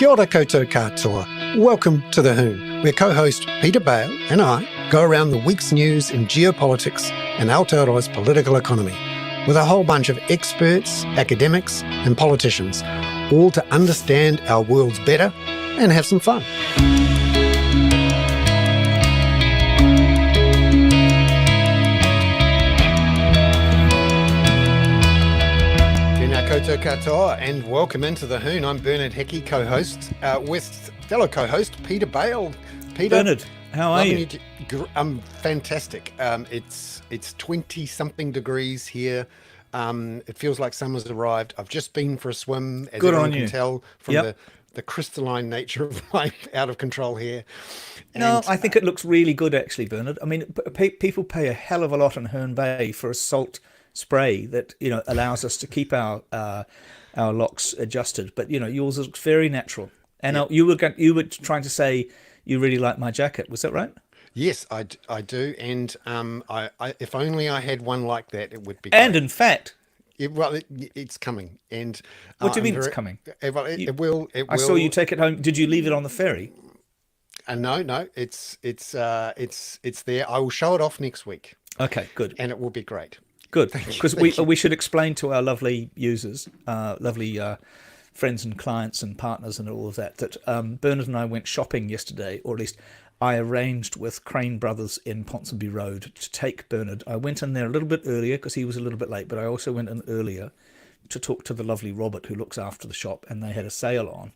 Kia ora koutou katoa. Welcome to the Hoon, where co-host Peter Bale and I go around the week's news in geopolitics and Aotearoa's political economy with a whole bunch of experts, academics and politicians, all to understand our worlds better and have some fun. Koutou katoa and welcome into the Hoon. I'm Bernard Hickey, co-host, with fellow co-host Peter Bale. Peter, Bernard, how are you? I'm fantastic. It's 20-something degrees here. It feels like summer's arrived. I've just been for a swim, as Good everyone on can you. tell from the crystalline nature of my out-of-control hair. No, I think it looks really good, actually, Bernard. I mean, people pay a hell of a lot in Herne Bay for a salt spray that allows us to keep our locks adjusted, but yours looks very natural. And you were trying to say you really like my jacket, was that right? Yes, I do, and I if only I had one like that, it would be great. And in fact, it's coming. And what do you mean it's coming? It will. I saw you take it home. Did you leave it on the ferry? No, it's there. I will show it off next week. Okay, good, and it will be great. Good, because we should explain to our lovely users, lovely friends and clients and partners and all of that Bernard and I went shopping yesterday, or at least I arranged with Crane Brothers in Ponsonby Road to take Bernard. I went in there a little bit earlier because he was a little bit late, but I also went in earlier to talk to the lovely Robert who looks after the shop, and they had a sale on.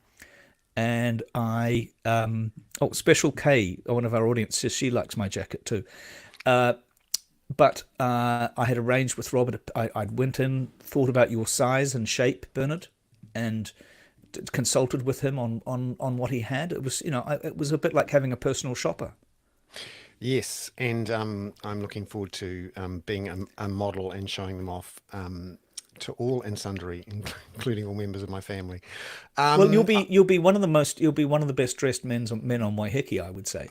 And Special K, one of our audience, says she likes my jacket too. But I had arranged with Robert. I went in, thought about your size and shape, Bernard, and consulted with him on what he had. It was, it was a bit like having a personal shopper. Yes, and I'm looking forward to being a model and showing them off to all and sundry, including all members of my family. Well, you'll be one of the best dressed men on Waiheke, I would say.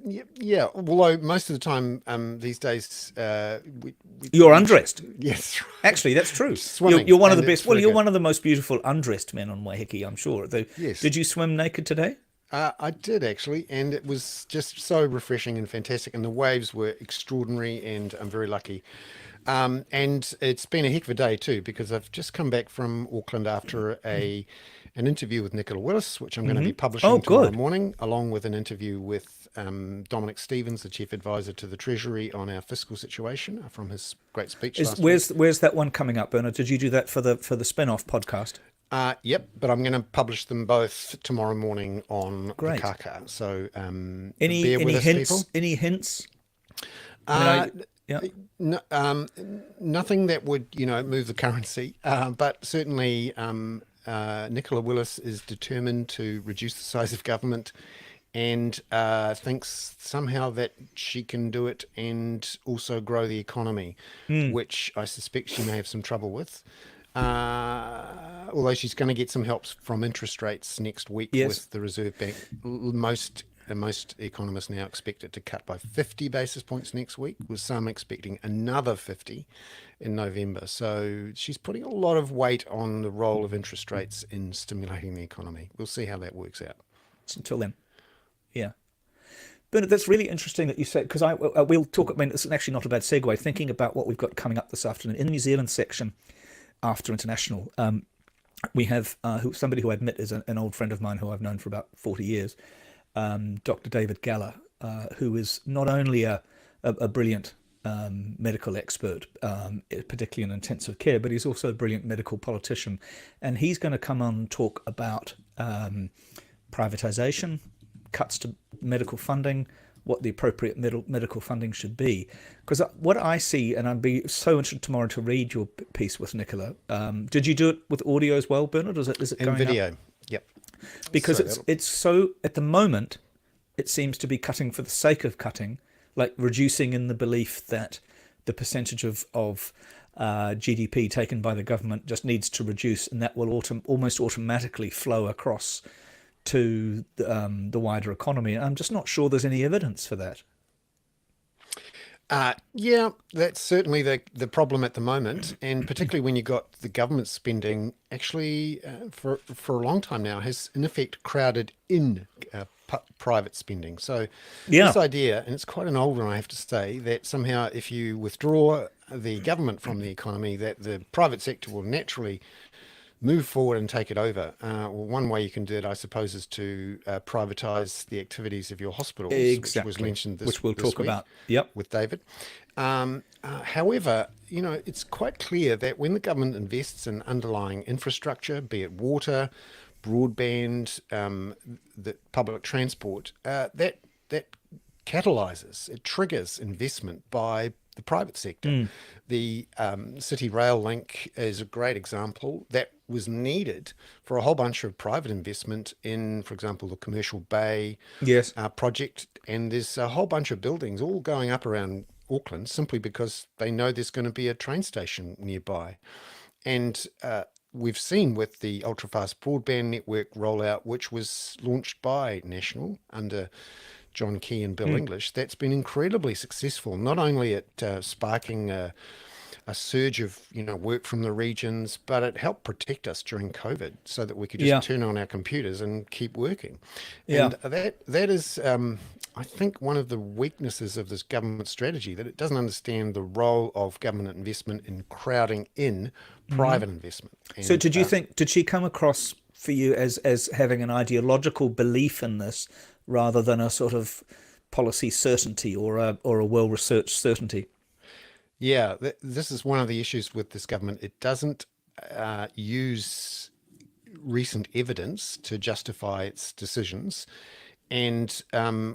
Yeah. Although most of the time these days you're undressed. Yes, actually, that's true. Swimming, you're one of the best. Well, you're one of the most beautiful undressed men on Waiheke, I'm sure. Yes. Did you swim naked today? I did actually, and it was just so refreshing and fantastic, and the waves were extraordinary, and I'm very lucky. And it's been a heck of a day too, because I've just come back from Auckland after an interview with Nicola Willis, which I'm going to be publishing tomorrow morning, along with an interview with Dominic Stevens, the Chief Advisor to the Treasury, on our fiscal situation from his great speech last week. Where's that one coming up, Bernard? Did you do that for the spin-off podcast? Yep, but I'm going to publish them both tomorrow morning on the Kaka. So any hints? People. Any hints? Nothing that would move the currency, but certainly Nicola Willis is determined to reduce the size of government, and thinks somehow that she can do it and also grow the economy, which I suspect she may have some trouble with. Although she's going to get some help from interest rates next week with the Reserve Bank. Most economists now expect it to cut by 50 basis points next week, with some expecting another 50 in November. So she's putting a lot of weight on the role of interest rates in stimulating the economy. We'll see how that works out. Until then, yeah. Bernard, that's really interesting that you say, because we'll talk. I mean, it's actually not a bad segue. Thinking about what we've got coming up this afternoon in the New Zealand section after international, we have somebody who I admit is an old friend of mine who I've known for about 40 years. Dr. David Galler, who is not only a brilliant medical expert, particularly in intensive care, but he's also a brilliant medical politician. And he's going to come on and talk about privatisation, cuts to medical funding, what the appropriate medical funding should be. Because what I see, and I'd be so interested tomorrow to read your piece with Nicola. Did you do it with audio as well, Bernard? Is it going in video? Up? Yep. Because it's so, at the moment, it seems to be cutting for the sake of cutting, like reducing in the belief that the percentage of GDP taken by the government just needs to reduce, and that will almost automatically flow across to the wider economy. I'm just not sure there's any evidence for that. Yeah, that's certainly the problem at the moment, and particularly when you got the government spending actually for a long time now has in effect crowded in private spending. So this Yeah, idea, and it's quite an old one, I have to say, that somehow if you withdraw the government from the economy, that the private sector will naturally move forward and take it over. Well, one way you can do it, I suppose, is to privatise the activities of your hospitals, which was exactly. mentioned Which we'll this talk week about. Yep. with David. However, it's quite clear that when the government invests in underlying infrastructure, be it water, broadband, the public transport, that catalyzes, it triggers investment by the private sector. Mm. The City Rail link is a great example that was needed for a whole bunch of private investment in, for example, the Commercial Bay Yes. project. And there's a whole bunch of buildings all going up around Auckland simply because they know there's going to be a train station nearby. And we've seen with the ultra-fast broadband network rollout, which was launched by National under John Key and Bill Mm. English, that's been incredibly successful, not only at sparking a surge of work from the regions, but it helped protect us during COVID so that we could just Yeah. turn on our computers and keep working. Yeah. And that is, I think, one of the weaknesses of this government strategy, that it doesn't understand the role of government investment in crowding in Hmm. private investment. So And did you think, did she come across for you as having an ideological belief in this rather than a sort of policy certainty or a well researched certainty? yeah, this is one of the issues with this government. It doesn't use recent evidence to justify its decisions. And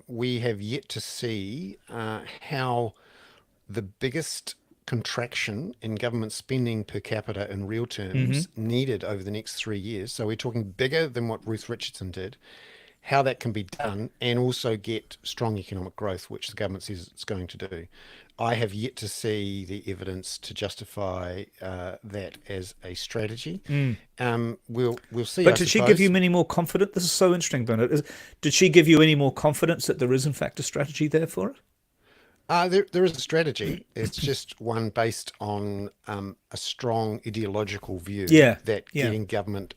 we have yet to see how the biggest contraction in government spending per capita in real Hmm. terms needed over the next 3 years. So we're talking bigger than what Ruth Richardson did, how that can be done and also get strong economic growth, which the government says it's going to do. I have yet to see the evidence to justify that as a strategy. Mm. We'll see, But I did she give suppose. you any more confidence? This is so interesting, Bernard. Did she give you any more confidence that there is, in fact, a strategy there for it? There is a strategy. It's just one based on a strong ideological view Yeah. that Yeah. getting government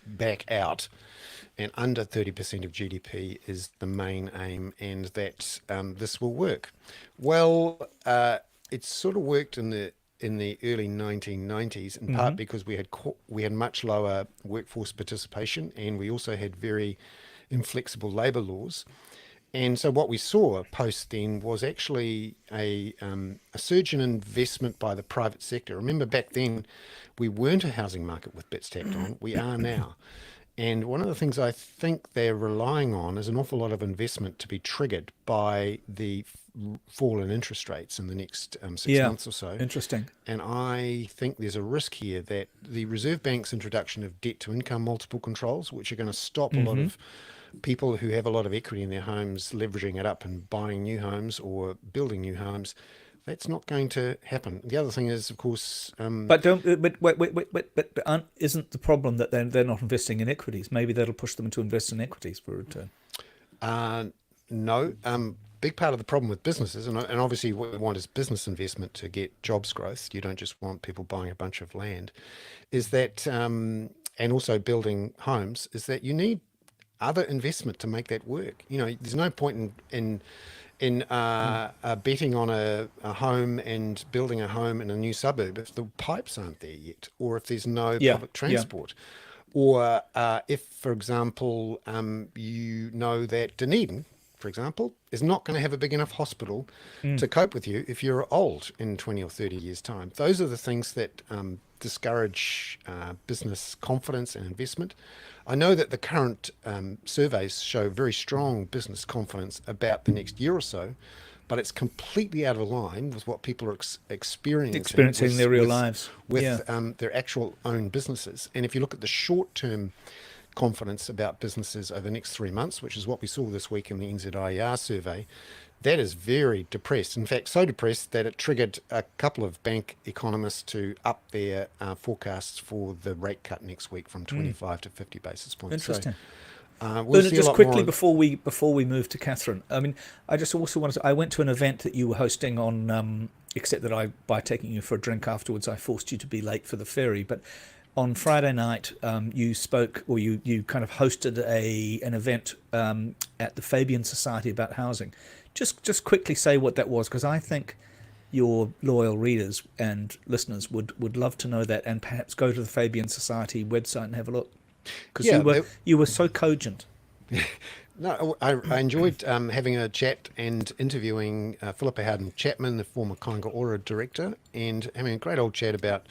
back out and under 30% of GDP is the main aim, and that this will work. Well, it sort of worked in the early 1990s, in Hmm. part because we had much lower workforce participation, and we also had very inflexible labour laws. And so what we saw post then was actually a surge in investment by the private sector. Remember back then, we weren't a housing market with bits tacked on. We are now. And one of the things I think they're relying on is an awful lot of investment to be triggered by the fall in interest rates in the next six Yeah. months or so. Interesting. And I think there's a risk here that the Reserve Bank's introduction of debt to income multiple controls, which are going to stop a lot Hmm. of people who have a lot of equity in their homes leveraging it up and buying new homes or building new homes, that's not going to happen. The other thing is, of course, But don't. But wait. But isn't the problem that they're not investing in equities? Maybe that'll push them to invest in equities for a return. uh, no. Big part of the problem with businesses, and obviously what we want is business investment to get jobs growth. You don't just want people buying a bunch of land, is that, and also building homes, is that you need other investment to make that work. There's no point in betting on a home and building a home in a new suburb if the pipes aren't there yet, or if there's no Yeah. public Yeah. transport, or if, for example, that Dunedin, for example, is not going to have a big enough hospital Mm. to cope with you if you're old in 20 or 30 years' time. Those are the things that discourage business confidence and investment. I know that the current surveys show very strong business confidence about the next year or so, but it's completely out of line with what people are experiencing Experiencing their real lives. Yeah. their actual own businesses. And if you look at the short-term confidence about businesses over the next 3 months, which is what we saw this week in the NZIER survey, that is very depressed. In fact, so depressed that it triggered a couple of bank economists to up their forecasts for the rate cut next week from Mm. 25 to 50 basis points. So Interesting. We'll Bernard, see a just lot quickly more. before we move to Catherine, I mean, I just also wanted to, I went to an event that you were hosting on, except that by taking you for a drink afterwards, I forced you to be late for the ferry. But on Friday night, you spoke, or you kind of hosted an event at the Fabian Society about housing. Just quickly say what that was, because I think your loyal readers and listeners would love to know that, and perhaps go to the Fabian Society website and have a look, because Yeah, you were so cogent. no, I enjoyed having a chat and interviewing Philippa Howden Chapman, the former Kāinga Ora director, and having a great old chat about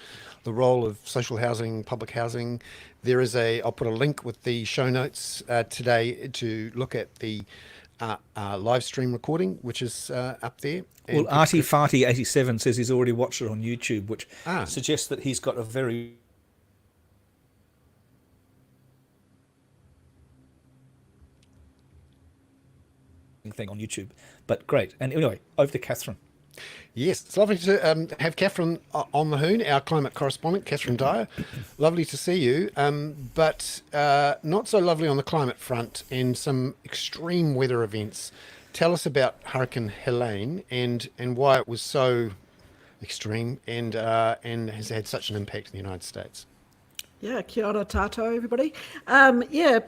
the role of social housing, public housing. I'll put a link with the show notes today to look at the live stream recording, which is up there. Well, And people Artie could, Farty 87 says he's already watched it on YouTube, which ah, suggests that he's got a very thing on YouTube. But great. And anyway, over to Catherine. yes, it's lovely to have Catherine on the Hoon, our climate correspondent, Catherine Dyer. Lovely to see you, but not so lovely on the climate front and some extreme weather events. Tell us about Hurricane Helene and why it was so extreme and has had such an impact in the United States. Yeah, kia ora tātou, everybody. Yeah,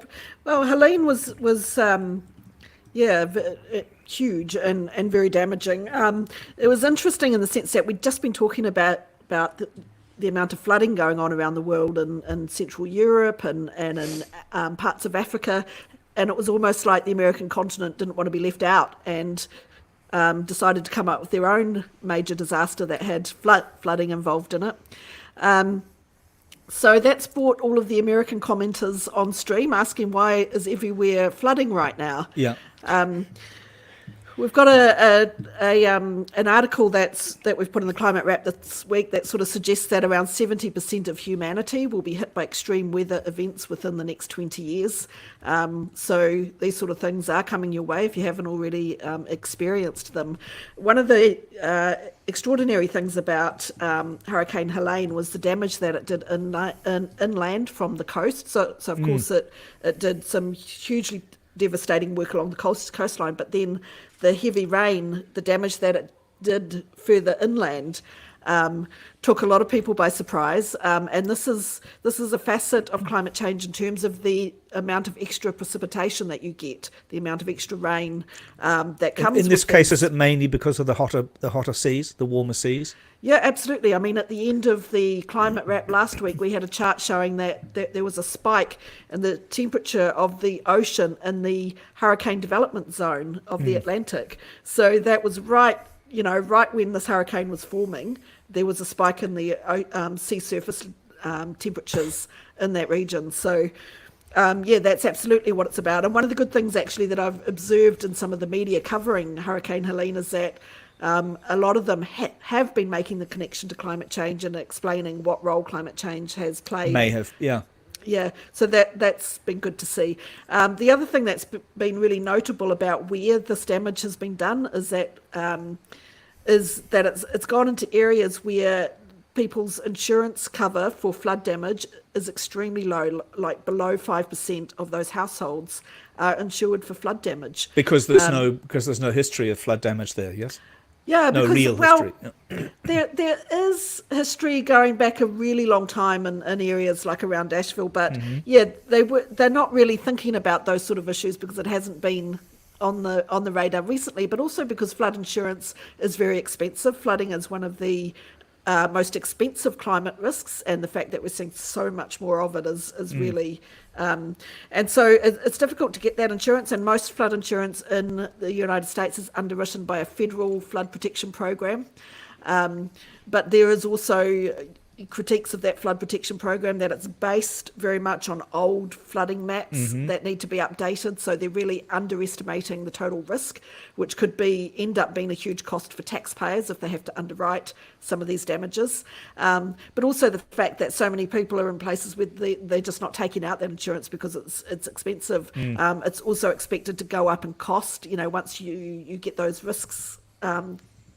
well, Helene was huge and very damaging. It was interesting in the sense that we'd just been talking about the amount of flooding going on around the world in Central Europe and in parts of Africa, and it was almost like the American continent didn't want to be left out and decided to come up with their own major disaster that had flooding involved in it. So that's brought all of the American commenters on stream asking why is everywhere flooding right now. Yeah. We've got an article that we've put in the Climate Wrap this week that sort of suggests that around 70% of humanity will be hit by extreme weather events within the next 20 years. So these sort of things are coming your way if you haven't already experienced them. One of the extraordinary things about Hurricane Helene was the damage that it did inland from the coast. So of course it did some hugely devastating work along the coastline, but then the heavy rain, the damage that it did further inland, took a lot of people by surprise. And this is a facet of climate change in terms of the amount of extra precipitation that you get, the amount of extra rain that comes. In this with case, this. is it mainly because of the hotter seas, the warmer seas? Yeah, absolutely. I mean, at the end of the Climate Wrap last week, we had a chart showing that there was a spike in the temperature of the ocean in the hurricane development zone of the Atlantic. So that was right when this hurricane was forming, there was a spike in the sea surface temperatures in that region. So that's absolutely what it's about. And one of the good things actually that I've observed in some of the media covering Hurricane Helene is that a lot of them have been making the connection to climate change and explaining what role climate change has played. May have, yeah. Yeah, so that's been good to see. The other thing that's been really notable about where this damage has been done is that it's gone into areas where people's insurance cover for flood damage is extremely low, like below 5% of those households are insured for flood damage. Because there's no history of flood damage there, yes? Yeah, No because real history. there is history going back a really long time in areas like around Asheville, but they're not really thinking about those sort of issues because it hasn't been on the radar recently, but also because flood insurance is very expensive. Flooding is one of the most expensive climate risks, and the fact that we're seeing so much more of it is really and so it's difficult to get that insurance, and most flood insurance in the United States is underwritten by a federal flood protection program, but there is also critiques of that flood protection program that it's based very much on old flooding maps that need to be updated, so they're really underestimating the total risk, which could end up being a huge cost for taxpayers if they have to underwrite some of these damages, but also the fact that so many people are in places where they're just not taking out that insurance because it's expensive. It's also expected to go up in cost, once you get those risks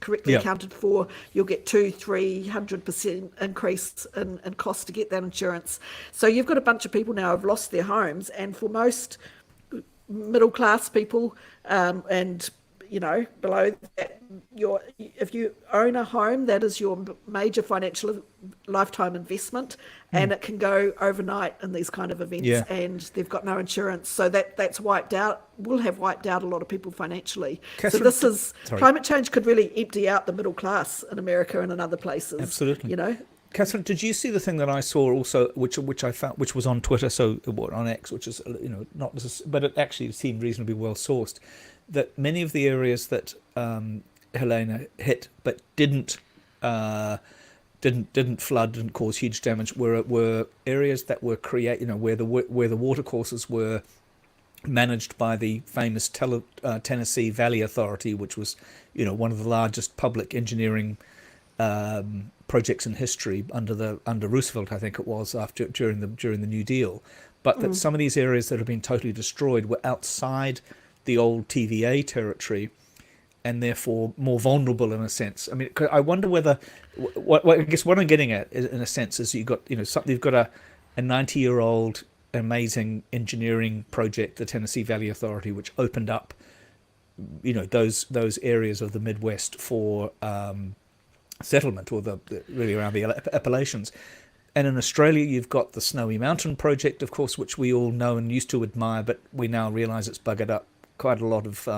correctly accounted for, you'll get 200-300% increase in cost to get that insurance. So you've got a bunch of people now who've lost their homes, and for most middle class people, and below that, if you own a home, that is your major financial lifetime investment, and it can go overnight in these kind of events, Yeah. and they've got no insurance, so that's wiped out. Will have wiped out a lot of people financially. So Catherine, this is sorry. climate change could really empty out the middle class in America and in other places. Absolutely. You know. Catherine, did you see the thing that I saw also, which I found, which was on Twitter, so on X, which is not necessarily, but it actually seemed reasonably well sourced, that many of the areas that Helena hit but didn't flood, didn't cause huge damage, were areas that were where the watercourses were managed by the famous Tennessee Valley Authority, which was one of the largest public engineering projects in history under Roosevelt, I think it was, during the New Deal. But that some of these areas that have been totally destroyed were outside the old TVA territory, and therefore more vulnerable in a sense. I mean, I wonder whether I guess what I'm getting at in a sense is you've got a 90-year-old amazing engineering project, the Tennessee Valley Authority, which opened up those areas of the Midwest for settlement, or really around the Appalachians. And in Australia, you've got the Snowy Mountain Project, of course, which we all know and used to admire, but we now realise it's buggered up quite a lot of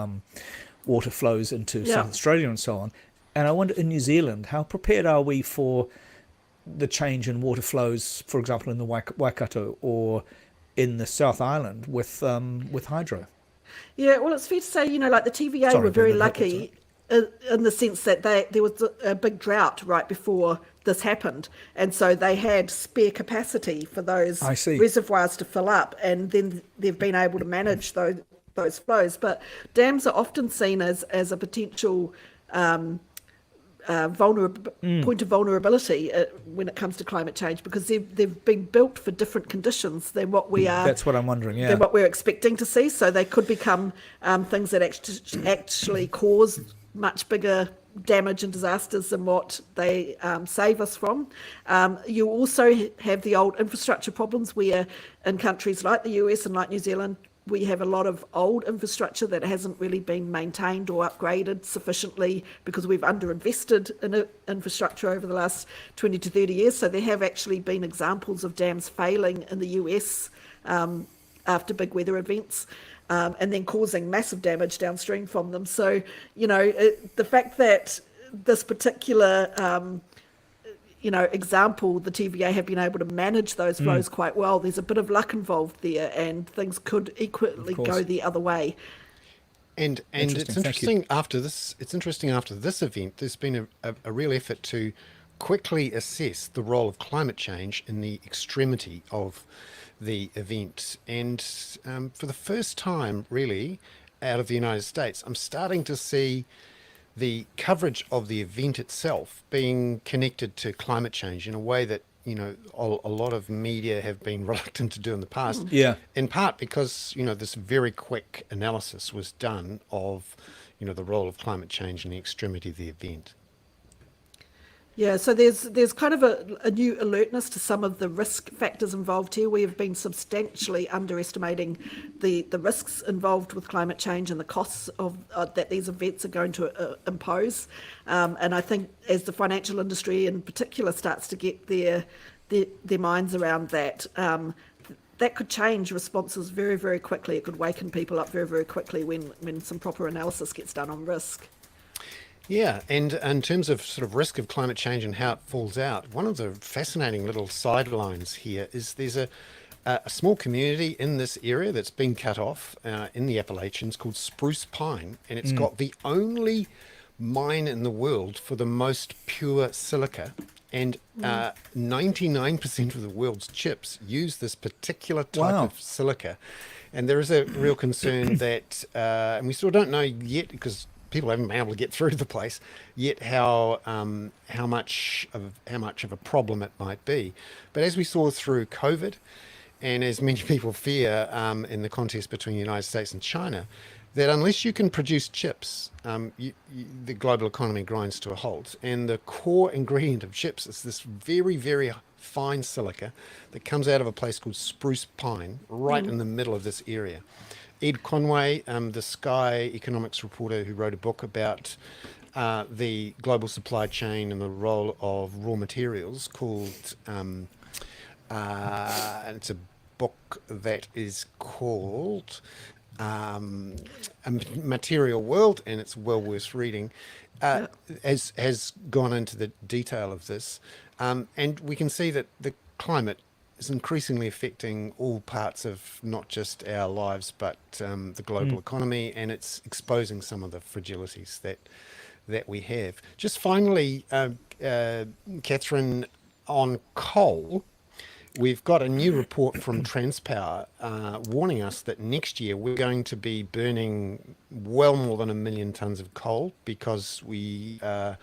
water flows into South Australia and so on. And I wonder, in New Zealand, how prepared are we for the change in water flows, for example, in the Waikato or in the South Island with hydro? Yeah, well, it's fair to say, like the TVA Sorry, were very Brendan, lucky in the sense that there was a big drought right before this happened, and so they had spare capacity for those reservoirs to fill up, and then they've been able to manage those flows. But dams are often seen as a potential point of vulnerability when it comes to climate change, because they've been built for different conditions than what we are. That's what I'm wondering. Yeah, than what we're expecting to see. So they could become things that actually cause much bigger damage and disasters than what they save us from. You also have the old infrastructure problems, where in countries like the US and like New Zealand, we have a lot of old infrastructure that hasn't really been maintained or upgraded sufficiently because we've underinvested in infrastructure over the last 20 to 30 years. So there have actually been examples of dams failing in the US after big weather events, and then causing massive damage downstream from them. So, the fact that this particular example, the TVA have been able to manage those flows quite well. There's a bit of luck involved there, and things could equally go the other way. And it's interesting after this. It's interesting after this event. There's been a real effort to quickly assess the role of climate change in the extremity of the event. And for the first time, really, out of the United States, I'm starting to see the coverage of the event itself being connected to climate change in a way that a lot of media have been reluctant to do in the past. Yeah. In part because this very quick analysis was done of the role of climate change in the extremity of the event. Yeah, so there's kind of a new alertness to some of the risk factors involved here. We have been substantially underestimating the risks involved with climate change and the costs of that these events are going to impose. And I think as the financial industry in particular starts to get their minds around that, that could change responses very, very quickly. It could waken people up very, very quickly when some proper analysis gets done on risk. Yeah, and in terms of sort of risk of climate change and how it falls out, one of the fascinating little sidelines here is there's a small community in this area that's been cut off in the Appalachians called Spruce Pine, and it's got the only mine in the world for the most pure silica, and 99% of the world's chips use this particular type of silica. And there is a real concern that, and we still don't know yet because people haven't been able to get through the place yet, how much of a problem it might be. But as we saw through COVID, and as many people fear in the contest between the United States and China, that unless you can produce chips, the global economy grinds to a halt. And the core ingredient of chips is this very, very fine silica that comes out of a place called Spruce Pine, right in the middle of this area. Ed Conway, the Sky economics reporter who wrote a book about the global supply chain and the role of raw materials called, and it's a book that is called A Material World, and it's well worth reading, has gone into the detail of this. And we can see that the climate is increasingly affecting all parts of not just our lives, but the global economy, and it's exposing some of the fragilities that we have. Just finally, Catherine, on coal, we've got a new report from Transpower warning us that next year we're going to be burning well more than 1 million tonnes of coal because we are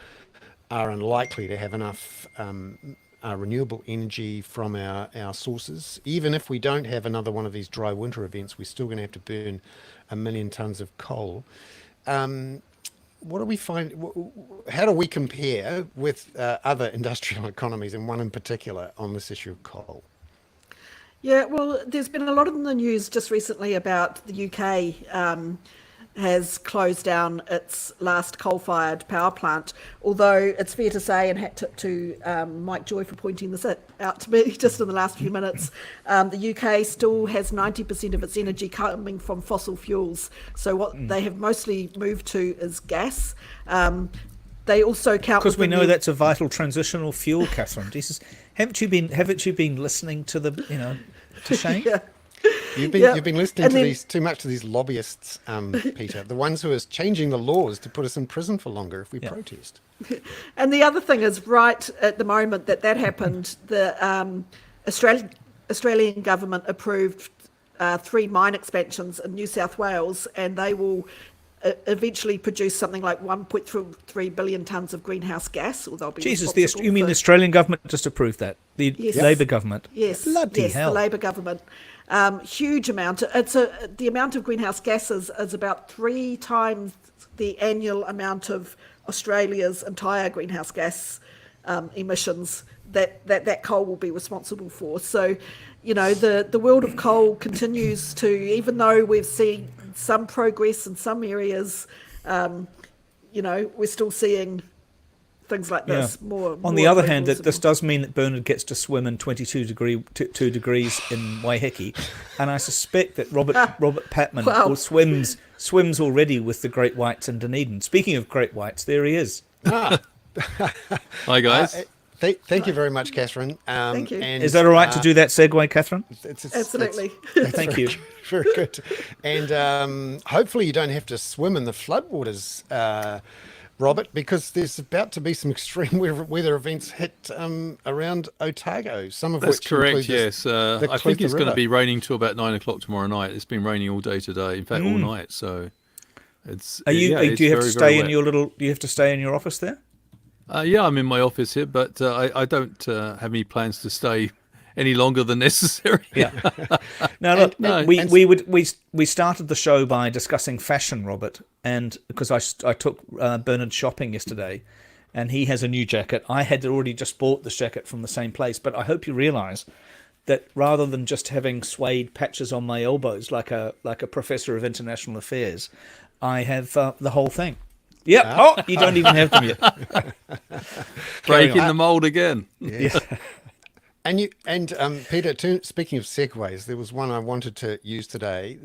unlikely to have enough renewable energy from our sources. Even if we don't have another one of these dry winter events, we're still going to have to burn 1 million tonnes of coal. What do we find? How do we compare with other industrial economies, and one in particular, on this issue of coal? Yeah, well, there's been a lot in the news just recently about the UK has closed down its last coal-fired power plant, although it's fair to say, and hat to Mike Joy for pointing this out to me just in the last few minutes, the UK still has 90% of its energy coming from fossil fuels. So what they have mostly moved to is gas. They also count because we know that's a vital transitional fuel, Catherine. Jesus, haven't you been listening to to Shane? Yeah. You've been listening to too much to these lobbyists, Peter, the ones who are changing the laws to put us in prison for longer if we protest. And the other thing is, right at the moment that happened, the Australian government approved 3 mine expansions in New South Wales, and they will eventually produce something like 1.3 billion tonnes of greenhouse gas, or they'll be you mean the Australian government just approved that? The Labor government? Yes, Bloody hell. The Labor government. Huge amount. The amount of greenhouse gases is about 3 times the annual amount of Australia's entire greenhouse gas emissions that coal will be responsible for. So, the world of coal continues to, even though we've seen some progress in some areas, we're still seeing things like this. More. On the other hand, this does mean that Bernard gets to swim in 2 degrees in Waiheke, and I suspect that Robert Patman swims already with the great whites in Dunedin. Speaking of great whites, there he is. Hi guys. Thank you very much, Catherine. Thank you. And, Is that all right to do that segue, Catherine? Absolutely. Thank you. Very good. And hopefully you don't have to swim in the floodwaters, Robert, because there's about to be some extreme weather events hit around Otago, some of That's which correct, include yes. I think it's going to be raining till about 9 o'clock tomorrow night. It's been raining all day today, in fact, all night. So it's. Do you have to stay in Do you have to stay in your office there? Yeah, I'm in my office here, but I don't have any plans to stay any longer than necessary. Yeah. Now look, we started the show by discussing fashion, Robert, and because I took Bernard shopping yesterday, and he has a new jacket. I had already just bought this jacket from the same place, but I hope you realise that rather than just having suede patches on my elbows like a professor of international affairs, I have the whole thing. Yeah. Oh, you don't even have them yet. Breaking the mold again. Yes. And Peter, speaking of segues, there was one I wanted to use today.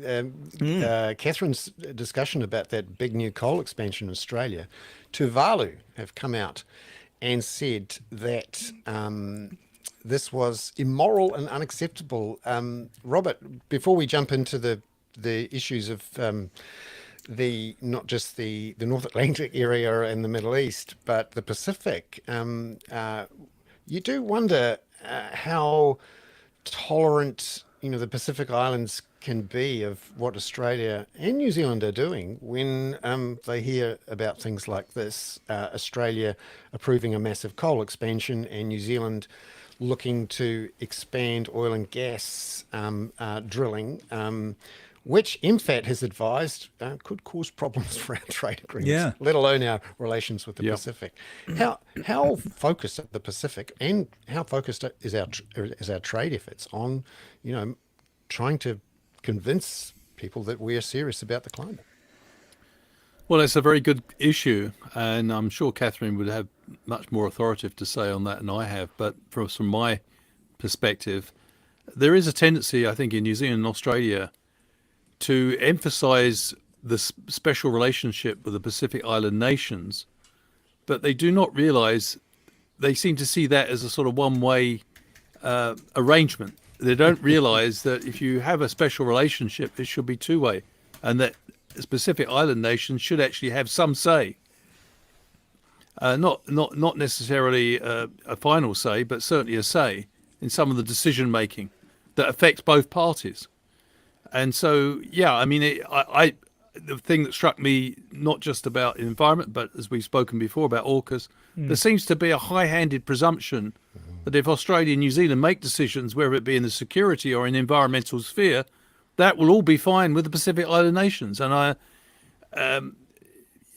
Catherine's discussion about that big new coal expansion in Australia. Tuvalu have come out and said that this was immoral and unacceptable. Robert, before we jump into the issues of not just the North Atlantic area and the Middle East, but the Pacific, you do wonder how tolerant the Pacific Islands can be of what Australia and New Zealand are doing when they hear about things like this. Australia approving a massive coal expansion and New Zealand looking to expand oil and gas drilling, which MFAT has advised could cause problems for our trade agreements, let alone our relations with the Pacific. How focused are the Pacific, and how focused is our trade efforts on, trying to convince people that we are serious about the climate. Well, it's a very good issue, and I'm sure Catherine would have much more authoritative to say on that than I have. But from my perspective, there is a tendency, I think, in New Zealand and Australia to emphasise the special relationship with the Pacific Island nations, but they do not realise, they seem to see that as a sort of one-way arrangement. They don't realise that if you have a special relationship, it should be two-way, and that Pacific Island nations should actually have some say. Not necessarily a final say, but certainly a say in some of the decision making that affects both parties. And so, yeah, I mean, the thing that struck me, not just about the environment, but as we've spoken before about AUKUS, there seems to be a high-handed presumption that if Australia and New Zealand make decisions, whether it be in the security or in the environmental sphere, that will all be fine with the Pacific Island nations. And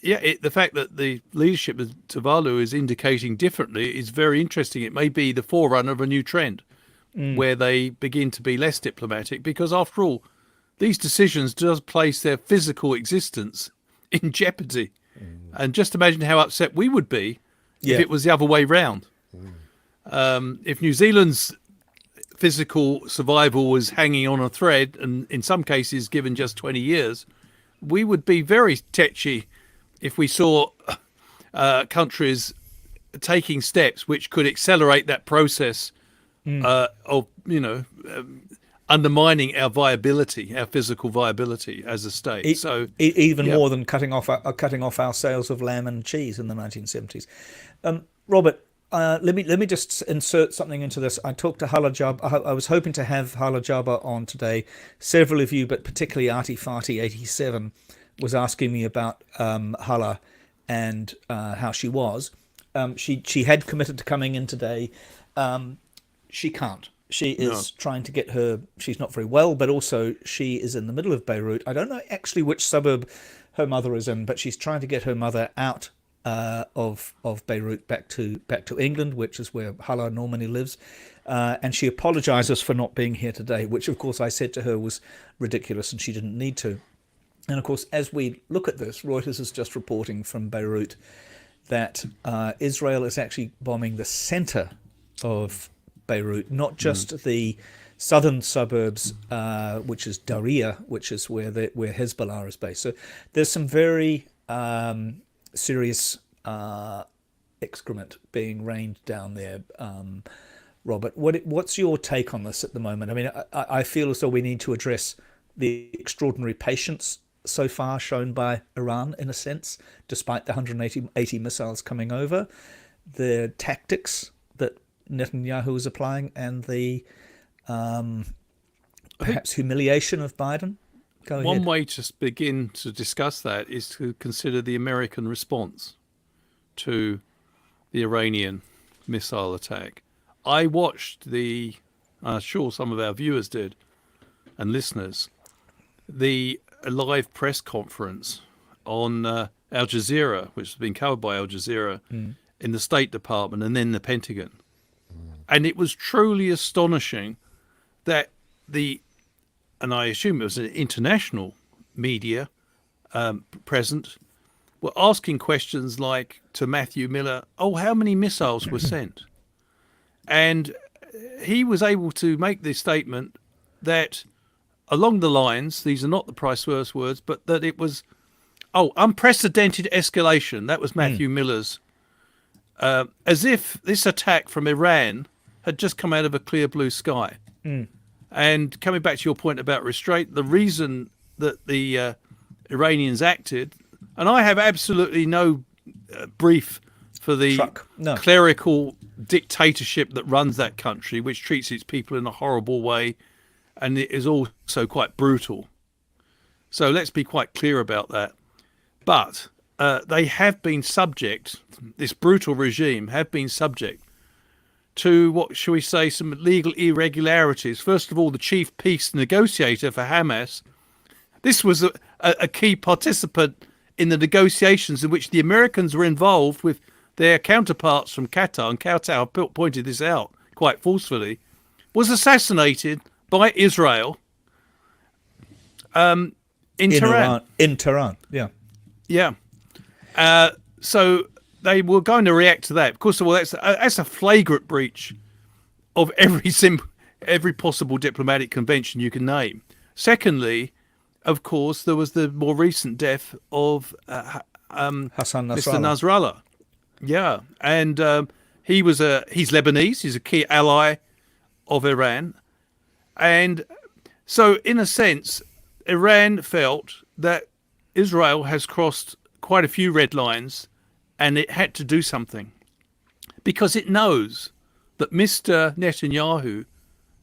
the fact that the leadership of Tuvalu is indicating differently is very interesting. It may be the forerunner of a new trend where they begin to be less diplomatic, because after all, these decisions does place their physical existence in jeopardy. And just imagine how upset we would be if it was the other way round. If New Zealand's physical survival was hanging on a thread, and in some cases given just 20 years, we would be very tetchy if we saw countries taking steps which could accelerate that process of, undermining our viability, our physical viability as a state. Even more than cutting off our sales of lamb and cheese in the 1970s. Robert, let me just insert something into this. I talked to Hala Jabba. I was hoping to have Hala Jabba on today. Several of you, but particularly Artie Farty 87, was asking me about Hala and how she was. She had committed to coming in today. She can't. She is trying to get she's not very well, but also she is in the middle of Beirut. I don't know actually which suburb her mother is in, but she's trying to get her mother out of Beirut back to England, which is where Hala normally lives. And she apologises for not being here today, which of course I said to her was ridiculous and she didn't need to. And of course, as we look at this, Reuters is just reporting from Beirut that Israel is actually bombing the centre of Beirut, not just the southern suburbs, which is Daria, which is where Hezbollah is based. So there's some very serious excrement being rained down there. Robert, what's your take on this at the moment? I mean, I feel as though we need to address the extraordinary patience so far shown by Iran, in a sense, despite the 180 missiles coming over, the tactics that Netanyahu is applying, and the perhaps humiliation of Biden. Go ahead. One way to begin to discuss that is to consider the American response to the Iranian missile attack. I watched I'm sure some of our viewers did, and listeners, the live press conference on Al Jazeera, which has been covered by Al Jazeera in the State Department and then the Pentagon. And it was truly astonishing that and I assume it was an international media present, were asking questions like to Matthew Miller, how many missiles were sent? And he was able to make the statement that along the lines, these are not the Price-Worth words, but that it was, unprecedented escalation. That was Matthew Miller's. As if this attack from Iran had just come out of a clear blue sky. And coming back to your point about restraint, the reason that the Iranians acted, and I have absolutely no brief for the clerical dictatorship that runs that country, which treats its people in a horrible way, and it is also quite brutal. So let's be quite clear about that. But they have been subject, this brutal regime have been subject to, what shall we say, some legal irregularities. First of all, the chief peace negotiator for Hamas, this was a key participant in the negotiations in which the Americans were involved with their counterparts from Qatar, and Qatar pointed this out quite forcefully, was assassinated by Israel in Tehran. In Tehran, yeah. Yeah. So they were going to react to that. Of course, well, that's a flagrant breach of every possible diplomatic convention you can name. Secondly, of course, there was the more recent death of Hassan Mr. Nasrallah. Nasrallah. Yeah, and he's Lebanese. He's a key ally of Iran, and so in a sense, Iran felt that Israel has crossed quite a few red lines, and it had to do something because it knows that Mr. Netanyahu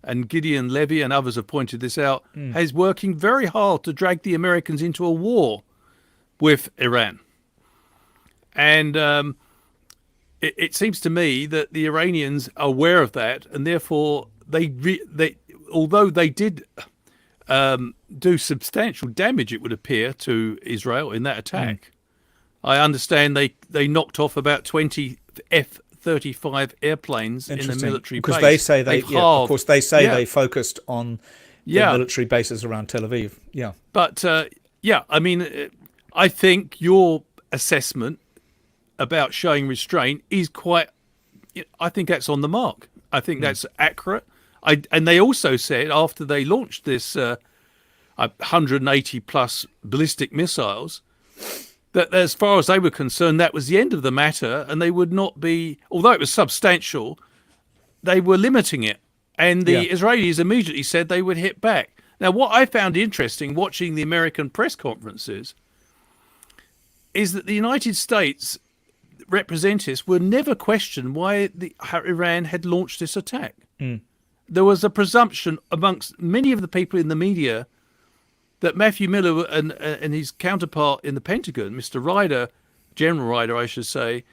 and Gideon Levy and others have pointed this out, is working very hard to drag the Americans into a war with Iran. And it seems to me that the Iranians are aware of that, and therefore although they did do substantial damage, it would appear, to Israel in that attack. I understand they knocked off about 20 F-35 airplanes in the military base. Because they say of course, they say they focused on the military bases around Tel Aviv. Yeah. But, I mean, I think your assessment about showing restraint is I think that's on the mark. I think that's accurate. And they also said, after they launched this 180 plus ballistic missiles, that as far as they were concerned, that was the end of the matter, and they would not be, although it was substantial, they were limiting it. And the Israelis immediately said they would hit back. Now, what I found interesting watching the American press conferences is that the United States representatives were never questioned why Iran had launched this attack. There was a presumption amongst many of the people in the media that Matthew Miller and his counterpart in the Pentagon, Mr. Ryder, General Ryder, I should say,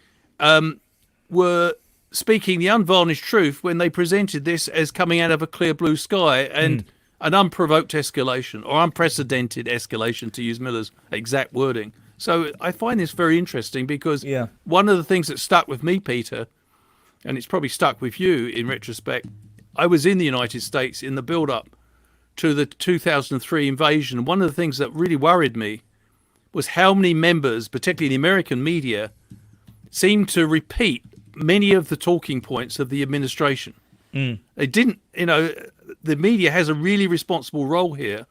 were speaking the unvarnished truth when they presented this as coming out of a clear blue sky and an unprovoked escalation, or unprecedented escalation, to use Miller's exact wording. So I find this very interesting because one of the things that stuck with me, Peter, and it's probably stuck with you in retrospect, I was in the United States in the build-up to the 2003 invasion. One of the things that really worried me was how many members, particularly the American media, seemed to repeat many of the talking points of the administration. They didn't, the media has a really responsible role here,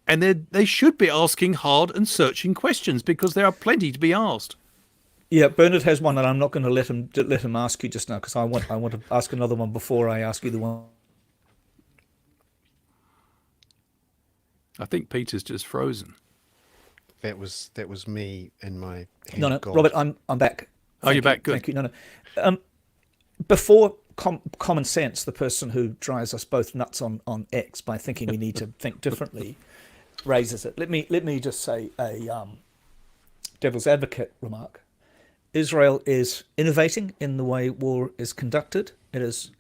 and they should be asking hard and searching questions because there are plenty to be asked. Yeah, Bernard has one, and I'm not going to let him ask you just now because I want to ask another one before I ask you the one. I think Peter's just frozen. That was me and my hand. No, Robert, I'm back. You're back. Good. Thank you. No. Before common sense, the person who drives us both nuts on X by thinking we need to think differently, raises it. Let me just say a devil's advocate remark. Israel is innovating in the way war is conducted. It has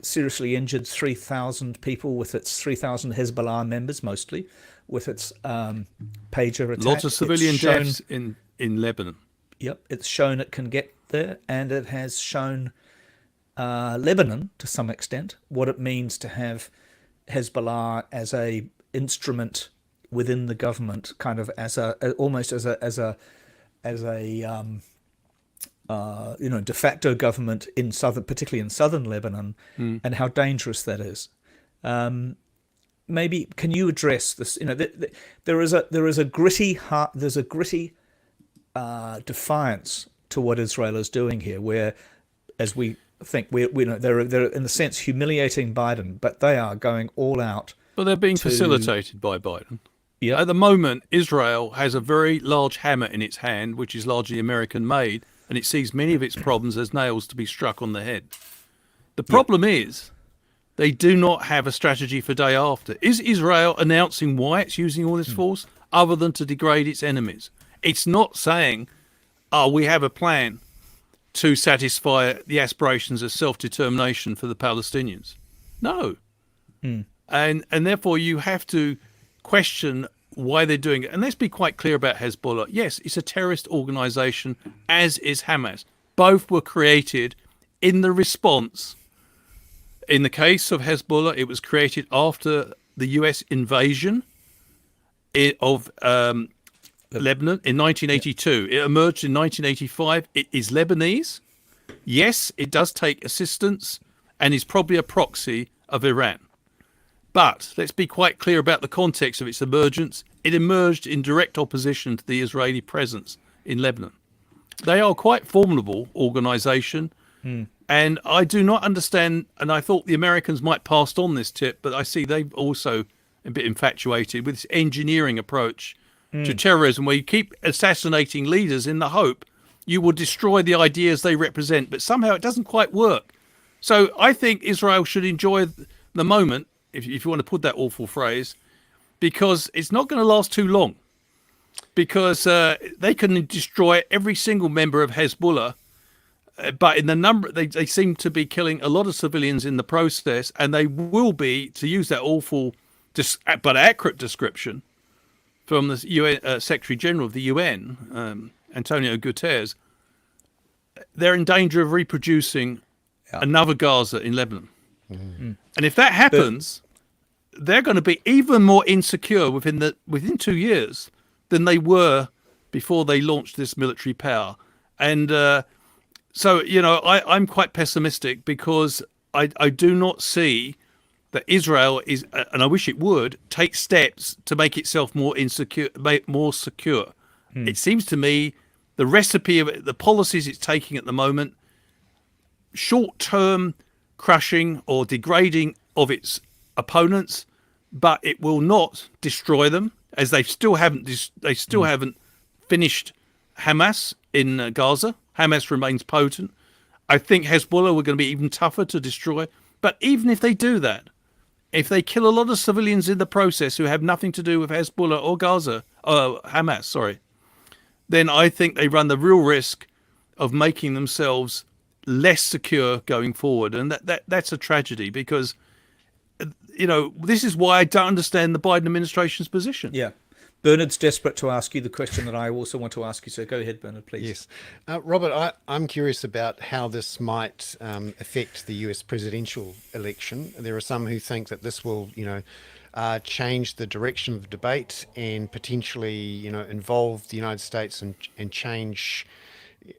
seriously injured 3,000 people with its 3,000 Hezbollah members, mostly, with its pager attack. Lots of civilian deaths in Lebanon. Yep, it's shown it can get there, and it has shown Lebanon, to some extent, what it means to have Hezbollah as a instrument within the government, kind of almost as a de facto government particularly in southern Lebanon, and how dangerous that is. Maybe can you address this? There is a gritty defiance to what Israel is doing here, where, as we think, they're in a sense humiliating Biden, but they are going all out. Well, they're being facilitated by Biden. Yeah. At the moment, Israel has a very large hammer in its hand, which is largely American-made, and it sees many of its problems as nails to be struck on the head. The problem is they do not have a strategy for day after. Is Israel announcing why it's using all this force other than to degrade its enemies? It's not saying, we have a plan to satisfy the aspirations of self-determination for the Palestinians. No. And therefore you have to question why they're doing it. And let's be quite clear about Hezbollah. Yes, it's a terrorist organization, as is Hamas. Both were created in the response. In the case of Hezbollah, it was created after the US invasion of Lebanon in 1982. It emerged in 1985. It is Lebanese. Yes, it does take assistance and is probably a proxy of Iran. But let's be quite clear about the context of its emergence. It emerged in direct opposition to the Israeli presence in Lebanon. They are quite formidable organization. And I do not understand, and I thought the Americans might pass on this tip, but I see they've also a bit infatuated with this engineering approach to terrorism, where you keep assassinating leaders in the hope you will destroy the ideas they represent, but somehow it doesn't quite work. So I think Israel should enjoy the moment, if you want to put that awful phrase, because it's not going to last too long, because they can destroy every single member of Hezbollah, but in the number, they seem to be killing a lot of civilians in the process, and they will be, to use that awful but accurate description from the UN Secretary General of the UN, Antonio Guterres, they're in danger of reproducing another Gaza in Lebanon. And if that happens, they're going to be even more insecure within 2 years than they were before they launched this military power. And so, I'm quite pessimistic, because I do not see that Israel is, and I wish it would, take steps to make itself more secure. It seems to me the recipe of the policies it's taking at the moment, short-term crushing or degrading of its opponents, but it will not destroy them, as they still haven't finished Hamas in Gaza. Hamas remains potent. I think Hezbollah were going to be even tougher to destroy. But even if they do that, if they kill a lot of civilians in the process who have nothing to do with Hezbollah or Hamas, then I think they run the real risk of making themselves less secure going forward. And that's a tragedy, because, this is why I don't understand the Biden administration's position. Yeah. Bernard's desperate to ask you the question that I also want to ask you. So go ahead, Bernard, please. Yes. Robert, I'm curious about how this might affect the US presidential election. There are some who think that this will, change the direction of the debate and potentially, involve the United States and change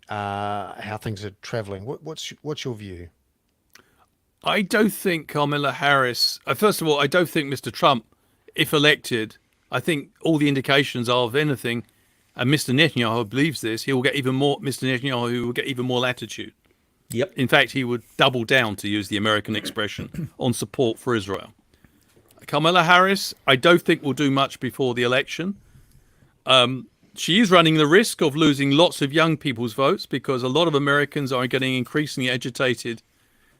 how things are traveling. What's your view? I don't think Kamala Harris, first of all, I don't think Mr. Trump, if elected, I think all the indications are, of anything, and Mr. Netanyahu believes this, Mr. Netanyahu will get even more latitude. Yep. In fact, he would double down, to use the American expression, on support for Israel. Kamala Harris, I don't think will do much before the election. She is running the risk of losing lots of young people's votes, because a lot of Americans are getting increasingly agitated,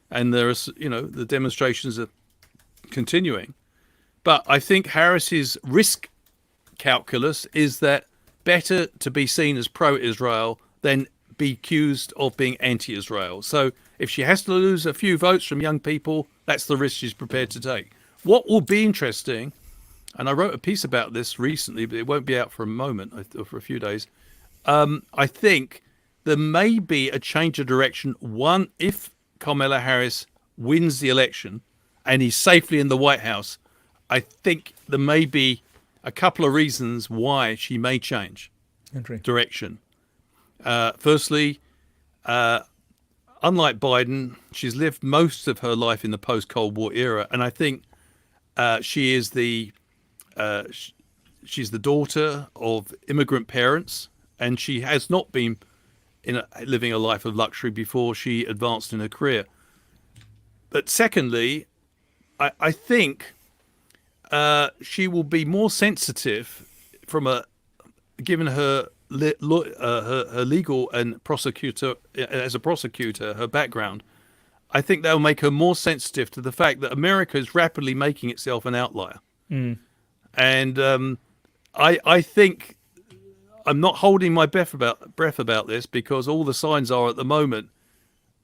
and the demonstrations are continuing. But I think Harris's risk calculus is that better to be seen as pro-Israel than be accused of being anti-Israel. So if she has to lose a few votes from young people, that's the risk she's prepared to take. What will be interesting, and I wrote a piece about this recently, but it won't be out for a moment, or for a few days. I think there may be a change of direction. One, if Kamala Harris wins the election and is safely in the White House, I think there may be a couple of reasons why she may change direction. Firstly, unlike Biden, she's lived most of her life in the post-Cold War era, and I think she is she's the daughter of immigrant parents, and she has not been living a life of luxury before she advanced in her career. But secondly, I think she will be more sensitive given her legal and prosecutor, as a prosecutor, her background. I think that will make her more sensitive to the fact that America is rapidly making itself an outlier. And I think I'm not holding my breath about this, because all the signs are at the moment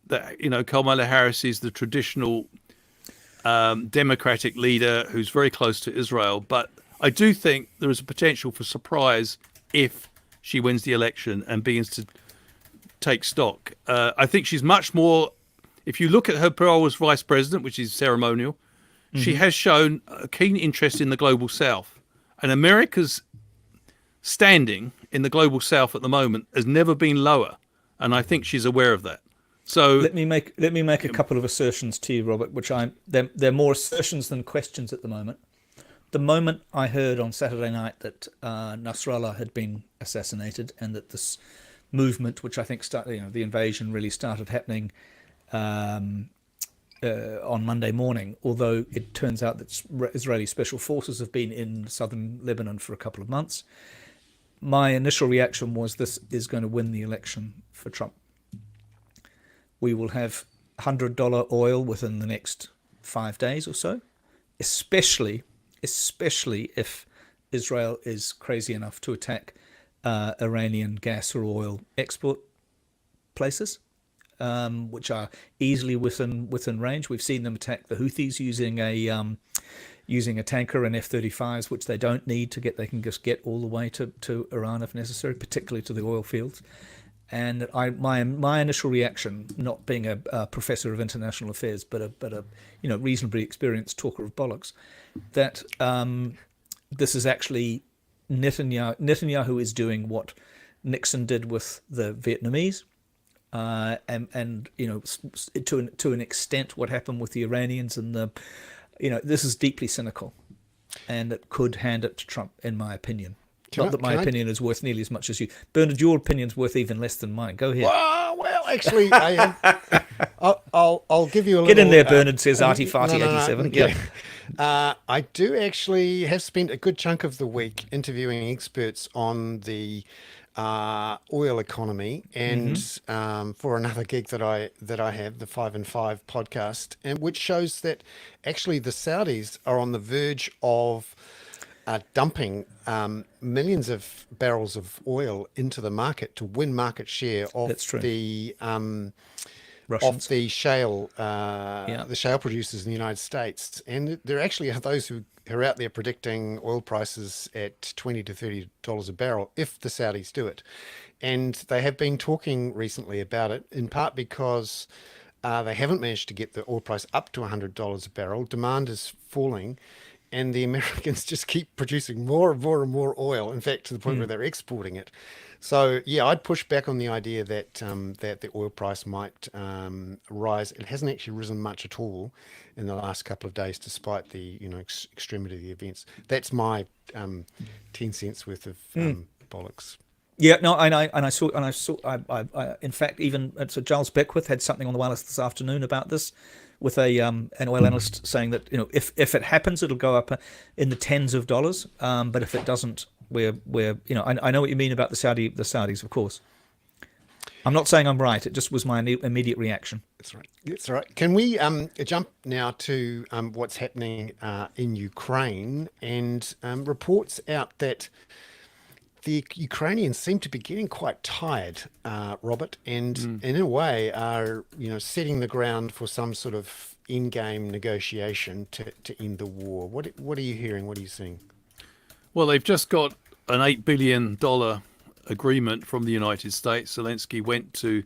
that Kamala Harris is the traditional democratic leader who's very close to Israel. But I do think there is a potential for surprise if she wins the election and begins to take stock. I think she's much more, if you look at her role as vice president, which is ceremonial, she has shown a keen interest in the global south. And America's standing in the global south at the moment has never been lower, and I think she's aware of that. So let me make a couple of assertions to you, Robert, which they're more assertions than questions at the moment. The moment I heard on Saturday night that Nasrallah had been assassinated and that this movement, which I think started, the invasion really started happening on Monday morning, although it turns out that Israeli special forces have been in southern Lebanon for a couple of months. My initial reaction was this is going to win the election for Trump. We will have $100 oil within the next 5 days or so, especially if Israel is crazy enough to attack Iranian gas or oil export places, which are easily within range. We've seen them attack the Houthis using a tanker and F-35s, which they don't need to get. They can just get all the way to Iran if necessary, particularly to the oil fields. And my initial reaction, not being a professor of international affairs, but a reasonably experienced talker of bollocks, that this is actually Netanyahu. Netanyahu is doing what Nixon did with the Vietnamese, and to an extent what happened with the Iranians and this is deeply cynical, and it could hand it to Trump, in my opinion. Not that my opinion is worth nearly as much as you. Bernard, your opinion's worth even less than mine. Go ahead. Well, actually, I'll give you a little... Get in there, Bernard, says Artie Farty 87. Yeah. I do actually have spent a good chunk of the week interviewing experts on the oil economy, and for another gig that I have, the 5 and 5 podcast, and which shows that actually the Saudis are on the verge of dumping millions of barrels of oil into the market to win market share of the shale the shale producers in the United States. And there actually are those who are out there predicting oil prices at $20 to $30 a barrel if the Saudis do it. And they have been talking recently about it, in part because they haven't managed to get the oil price up to $100 a barrel. Demand is falling, and the Americans just keep producing more and more and more oil, in fact, to the point where they're exporting it. So, yeah, I'd push back on the idea that that the oil price might rise. It hasn't actually risen much at all in the last couple of days, despite the extremity of the events. That's my 10 cents worth of bollocks. Yeah, no, I saw, in fact, even so Giles Beckwith had something on the wireless this afternoon about this, with an oil analyst saying that if it happens, it'll go up in the tens of dollars, but if it doesn't, we're I know what you mean about the Saudis, of course. I'm not saying I'm right. It just was my immediate reaction. That's right. That's right. Can we jump now to what's happening in Ukraine, and reports out that the Ukrainians seem to be getting quite tired, Robert, and in a way are, setting the ground for some sort of in-game negotiation to end the war. What are you hearing? What are you seeing? Well, they've just got an $8 billion agreement from the United States. Zelensky went to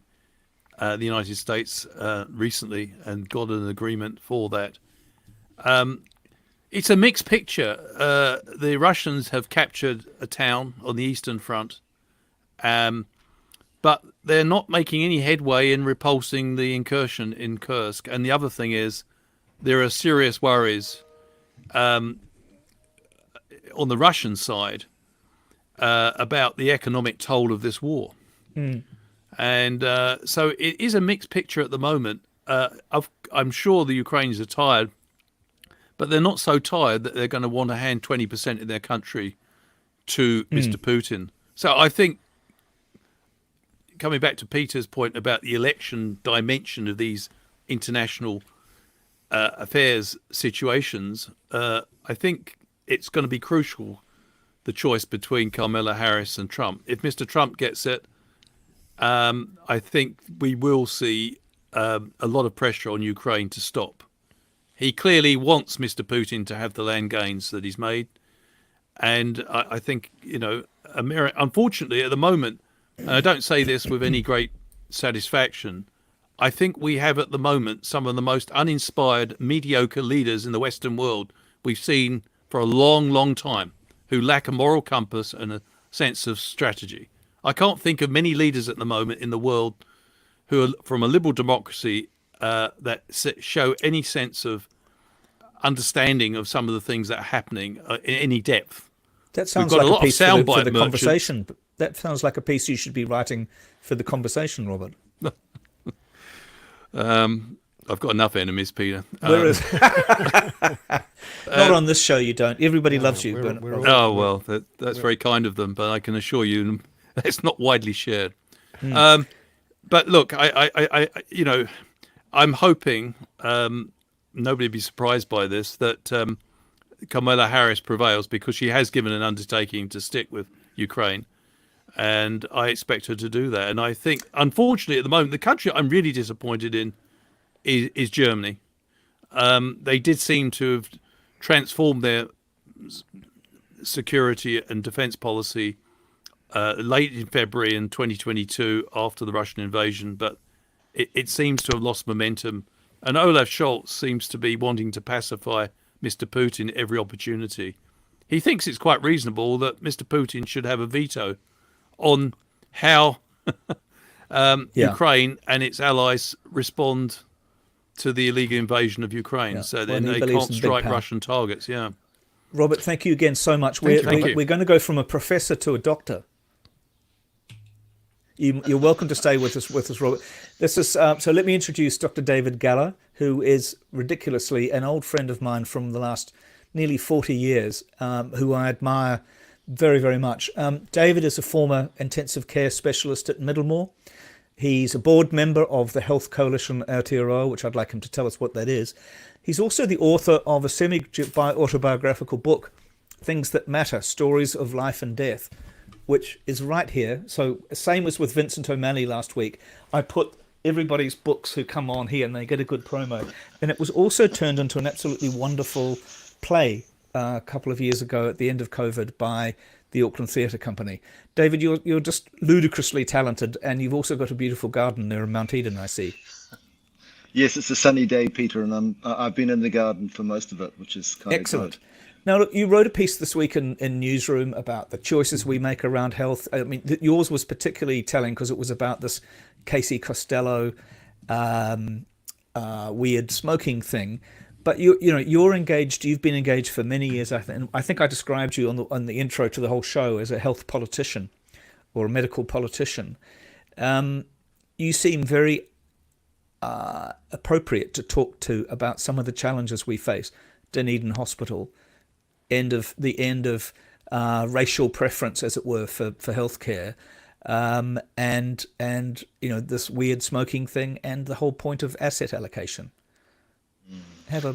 the United States recently and got an agreement for that. It's a mixed picture. The Russians have captured a town on the Eastern Front, but they're not making any headway in repulsing the incursion in Kursk. And the other thing is, there are serious worries on the Russian side about the economic toll of this war. And so it is a mixed picture at the moment. I'm sure the Ukrainians are tired, but they're not so tired that they're going to want to hand 20% of their country to Mr. Putin. So I think, coming back to Peter's point about the election dimension of these international affairs situations, I think it's going to be crucial, the choice between Kamala Harris and Trump. If Mr. Trump gets it, I think we will see a lot of pressure on Ukraine to stop. He clearly wants Mr. Putin to have the land gains that he's made. And I think, unfortunately at the moment, and I don't say this with any great satisfaction, I think we have at the moment some of the most uninspired, mediocre leaders in the Western world we've seen for a long, long time. who lack a moral compass and a sense of strategy. I can't think of many leaders at the moment in the world who are from a liberal democracy that show any sense of understanding of some of the things that are happening in any depth. That sounds We've got like a lot a piece of for soundbite the merchants. conversation. That sounds like a piece you should be writing for the conversation, Robert. I've got enough enemies, Peter. Whereas, not on this show, you don't. Everybody loves you. we're But all- Oh, well, that's very kind of them, but I can assure you it's not widely shared. But look, I'm hoping, nobody will be surprised by this, that Kamala Harris prevails, because she has given an undertaking to stick with Ukraine. And I expect her to do that. And I think, unfortunately, at the moment, the country I'm really disappointed in is Germany. They did seem to have transformed their security and defense policy late in February in 2022 after the Russian invasion, but it seems to have lost momentum. And Olaf Scholz seems to be wanting to pacify Mr. Putin every opportunity. He thinks it's quite reasonable that Mr. Putin should have a veto on how Ukraine and its allies respond to the illegal invasion of Ukraine. Yeah. So Well, then he they believes can't in big strike power. Russian targets. Yeah. Robert, thank you again so much. Thank you. We're going to go from a professor to a doctor. You're welcome to stay with us, Robert. This is so. Let me introduce Dr. David Galler, who is ridiculously an old friend of mine from the last nearly 40 years, who I admire very, very much. David is a former intensive care specialist at Middlemore. He's a board member of the Health Coalition Aotearoa, which I'd like him to tell us what that is. He's also the author of a semi-autobiographical book, Things That Matter, Stories of Life and Death, which is right here. So same as with Vincent O'Malley last week, I put everybody's books who come on here and they get a good promo. And it was also turned into an absolutely wonderful play a couple of years ago at the end of COVID by the Auckland Theatre Company. David, you're just ludicrously talented, and you've also got a beautiful garden there in Mount Eden, I see. Yes, it's a sunny day, Peter, and I've been in the garden for most of it, which is kind Excellent. of good. Now, look, you wrote a piece this week in Newsroom about the choices we make around health. I mean, yours was particularly telling because it was about this Casey Costello weird smoking thing. But you're engaged. You've been engaged for many years. I think I described you on the intro to the whole show as a health politician or a medical politician. You seem very appropriate to talk to about some of the challenges we face. Dunedin Hospital, end of racial preference, as it were, for healthcare, and this weird smoking thing, and the whole point of asset allocation.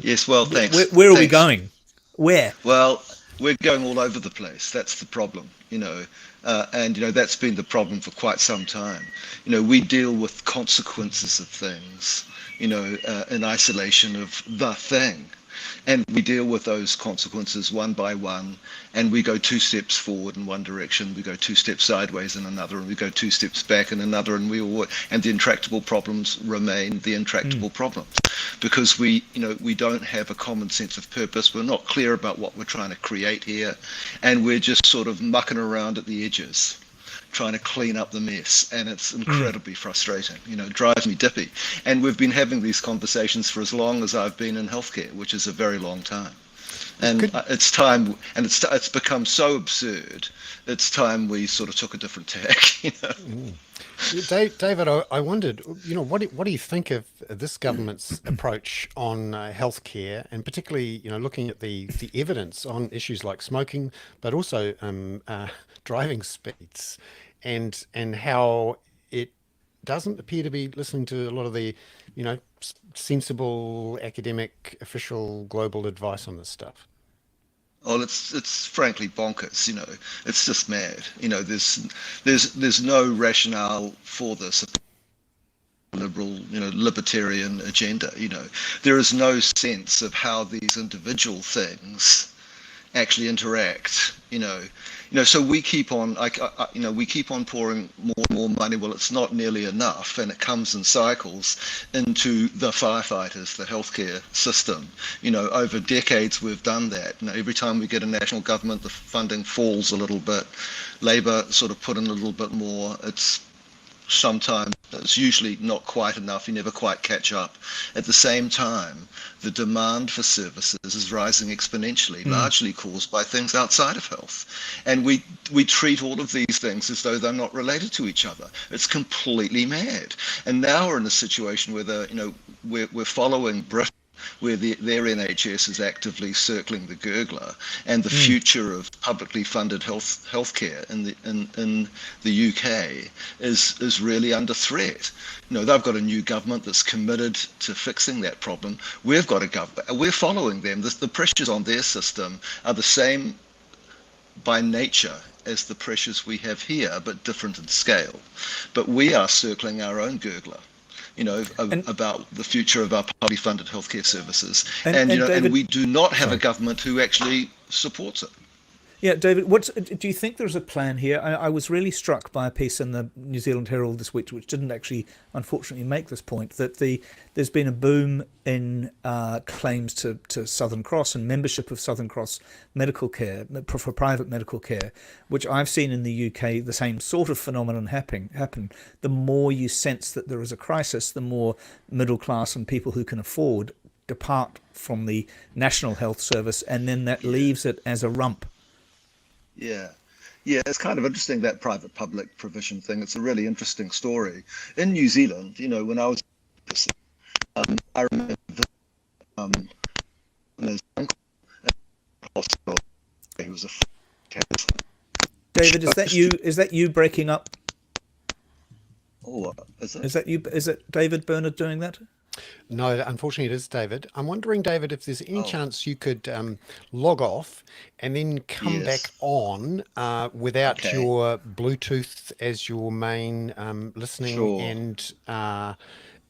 Yes, well, thanks. Where are we Thanks. going? Where? Well, we're going all over the place. That's the problem, and that's been the problem for quite some time. We deal with consequences of things, in isolation of the thing. And we deal with those consequences one by one, and we go 2 steps forward in one direction, we go 2 steps sideways in another, and we go 2 steps back in another, and the intractable problems remain the intractable problems, because we don't have a common sense of purpose. We're not clear about what we're trying to create here, and we're just sort of mucking around at the edges, trying to clean up the mess, and it's incredibly frustrating. It drives me dippy. And we've been having these conversations for as long as I've been in healthcare, which is a very long time. And it's time, and it's become so absurd. It's time we sort of took a different tack. David, I wondered, what do you think of this government's approach on healthcare, and particularly, looking at the evidence on issues like smoking, but also driving speeds, and how it doesn't appear to be listening to a lot of the, sensible academic, official, global advice on this stuff? Well, it's frankly bonkers. It's just mad. There's no rationale for this liberal, libertarian agenda. There is no sense of how these individual things actually interact. So we keep on, we keep on pouring more and more money. Well, it's not nearly enough, and it comes in cycles into the firefighters, the healthcare system. Over decades we've done that. Every time we get a national government, the funding falls a little bit. Labor sort of put in a little bit more. Sometimes it's usually not quite enough. You never quite catch up. At the same time, the demand for services is rising exponentially, largely caused by things outside of health. And we treat all of these things as though they're not related to each other. It's completely mad. And now we're in a situation where we're following Britain, where their NHS is actively circling the gurgler, and the future of publicly funded healthcare in the UK is really under threat. They've got a new government that's committed to fixing that problem. We've got a government. We're following them. The pressures on their system are the same by nature as the pressures we have here, but different in scale. But we are circling our own gurgler. About the future of our publicly funded healthcare services, and David, we do not have a government who actually supports it. Yeah, David, do you think there's a plan here? I was really struck by a piece in the New Zealand Herald this week, which didn't actually, unfortunately, make this point, that there's been a boom in claims to Southern Cross and membership of Southern Cross medical care, for private medical care, which I've seen in the UK, the same sort of phenomenon happen. The more you sense that there is a crisis, the more middle class and people who can afford depart from the National Health Service, and then that leaves it as a rump. Yeah. Yeah, it's kind of interesting, that private-public provision thing. It's a really interesting story. In New Zealand, when I was, I remember his uncle in the hospital. He was a cancer. David, is that you breaking up? Oh, is it? Is it David Bernard doing that? No, unfortunately, it is David. I'm wondering, David, if there's any chance you could log off and then come back on without your Bluetooth as your main listening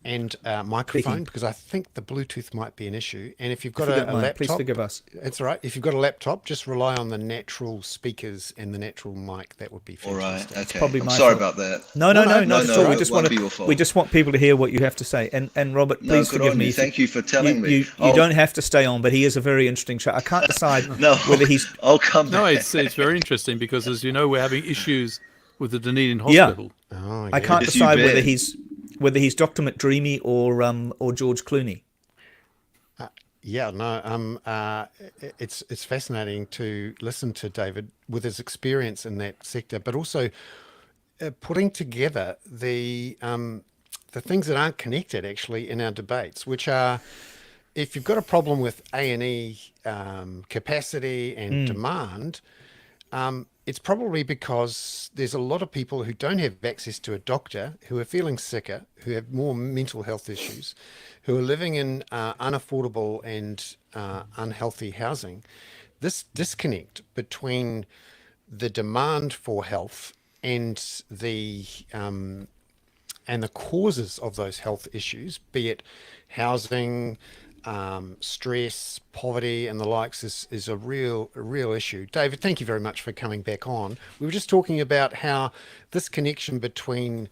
and microphone, because I think the Bluetooth might be an issue. And if you've got a laptop, please forgive us. It's all right. If you've got a laptop, just rely on the natural speakers and the natural mic. That would be fantastic. All right. Okay. Probably I'm my sorry fault. about that. No, not at all. We We just want people to hear what you have to say. And Robert, please forgive me. Thank you for telling me. You don't have to stay on, but he is a very interesting show. I can't decide whether he's. I'll come back. No, it's very interesting because, as you know, we're having issues with the Dunedin Hospital. Yeah. Oh, I can't decide whether he's Dr. McDreamy or George Clooney. It's fascinating to listen to David with his experience in that sector, but also putting together the things that aren't connected actually in our debates, which are, if you've got a problem with A&E capacity and demand, it's probably because there's a lot of people who don't have access to a doctor, who are feeling sicker, who have more mental health issues, who are living in unaffordable and unhealthy housing. This disconnect between the demand for health and the causes of those health issues, be it housing, stress, poverty, and the likes, is a real issue. David, thank you very much for coming back on. We were just talking about how this connection between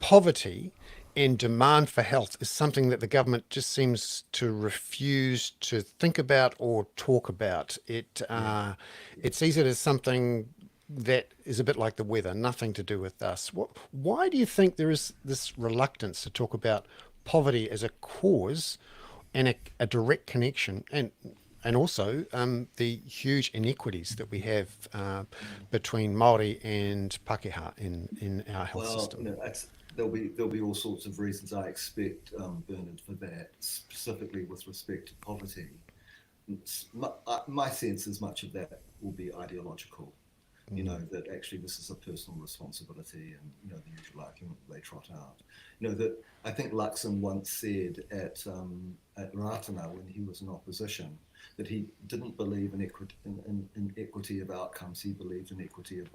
poverty and demand for health is something that the government just seems to refuse to think about or talk about. It sees it as something that is a bit like the weather, nothing to do with us. Why do you think there is this reluctance to talk about poverty as a cause and a direct connection, and also the huge inequities that we have between Māori and Pākehā in our health system? There'll be all sorts of reasons, I expect, Bernard, for that, specifically with respect to poverty. My sense is much of that will be ideological. That actually this is a personal responsibility, and the usual argument they trot out. That I think Luxon once said at Ratana, when he was in opposition, that he didn't believe in equity of outcomes. He believed in equity of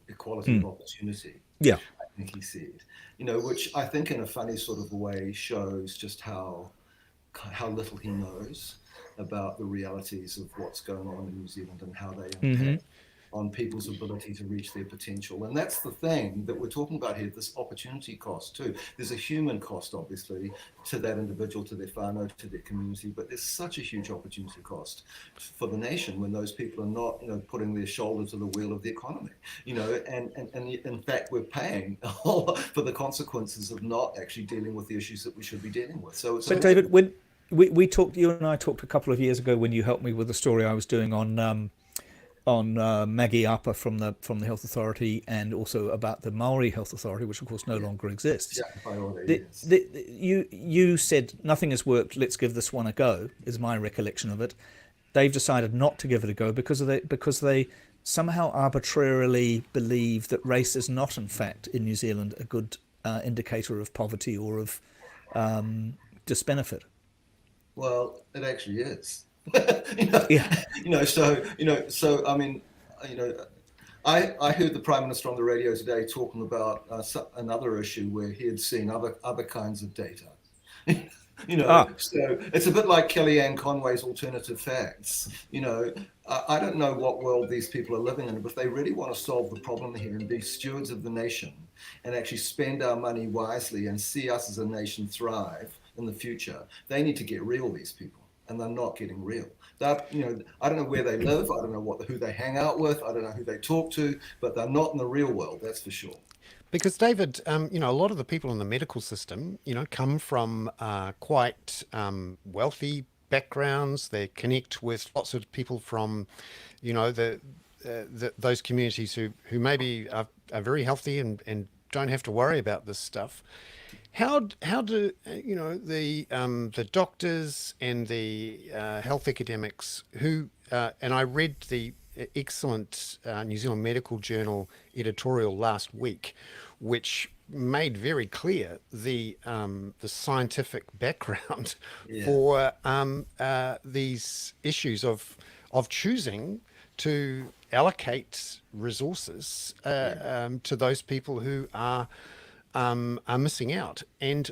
equality of opportunity. Yeah, I think he said. Which I think in a funny sort of way shows just how little he knows about the realities of what's going on in New Zealand and how they impact on people's ability to reach their potential. And that's the thing that we're talking about here, this opportunity cost too. There's a human cost, obviously, to that individual, to their whānau, to their community, but there's such a huge opportunity cost for the nation when those people are not, putting their shoulder to the wheel of the economy, and in fact, we're paying a whole lot for the consequences of not actually dealing with the issues that we should be dealing with. So David, when we talked, you and I talked a couple of years ago when you helped me with the story I was doing on Maggie Apa from the Health Authority, and also about the Maori Health Authority, which of course no longer exists. You said nothing has worked. Let's give this one a go. Is my recollection of it. They've decided not to give it a go because they somehow arbitrarily believe that race is not, in fact, in New Zealand, a good indicator of poverty or of disbenefit. Well, it actually is. Yeah. So I mean, I heard the Prime Minister on the radio today talking about another issue where he had seen other kinds of data. So it's a bit like Kellyanne Conway's alternative facts. I don't know what world these people are living in, but if they really want to solve the problem here and be stewards of the nation and actually spend our money wisely and see us as a nation thrive in the future, they need to get real, these people. And they're not getting real. I don't know where they live. I don't know who they hang out with. I don't know who they talk to, but they're not in the real world. That's for sure. Because David, a lot of the people in the medical system, come from quite wealthy backgrounds. They connect with lots of people from, those communities who maybe are very healthy and don't have to worry about this stuff. How do the doctors and the health academics who and I read the excellent New Zealand Medical Journal editorial last week, which made very clear the scientific background for these issues of choosing to allocate resources to those people who are missing out. And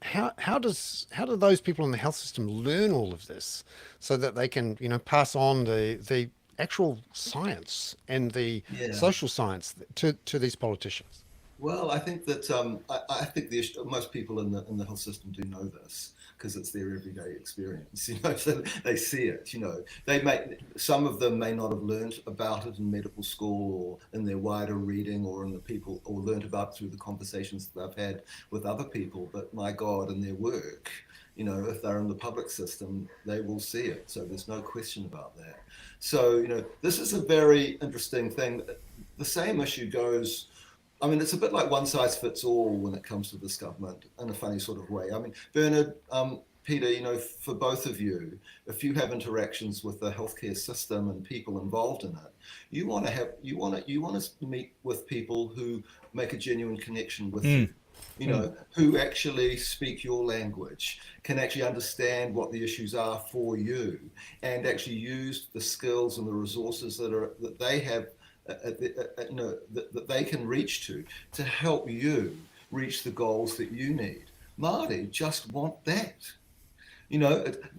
how do those people in the health system learn all of this so that they can pass on the actual science and the social science to these politicians? Well, I think that I think most people in the health system do know this because it's their everyday experience. So they see it. Some of them may not have learned about it in medical school or in their wider reading or learned about it through the conversations that they've had with other people. But my God, in their work, if they're in the public system, they will see it. So there's no question about that. So this is a very interesting thing. The same issue goes. I mean, it's a bit like one size fits all when it comes to this government in a funny sort of way. I mean, Bernard, Peter, for both of you, if you have interactions with the healthcare system and people involved in it, you want to meet with people who make a genuine connection with you. Who actually speak your language, can actually understand what the issues are for you, and actually use the skills and the resources that they have. That they can reach to help you reach the goals that you need. Māori just want that.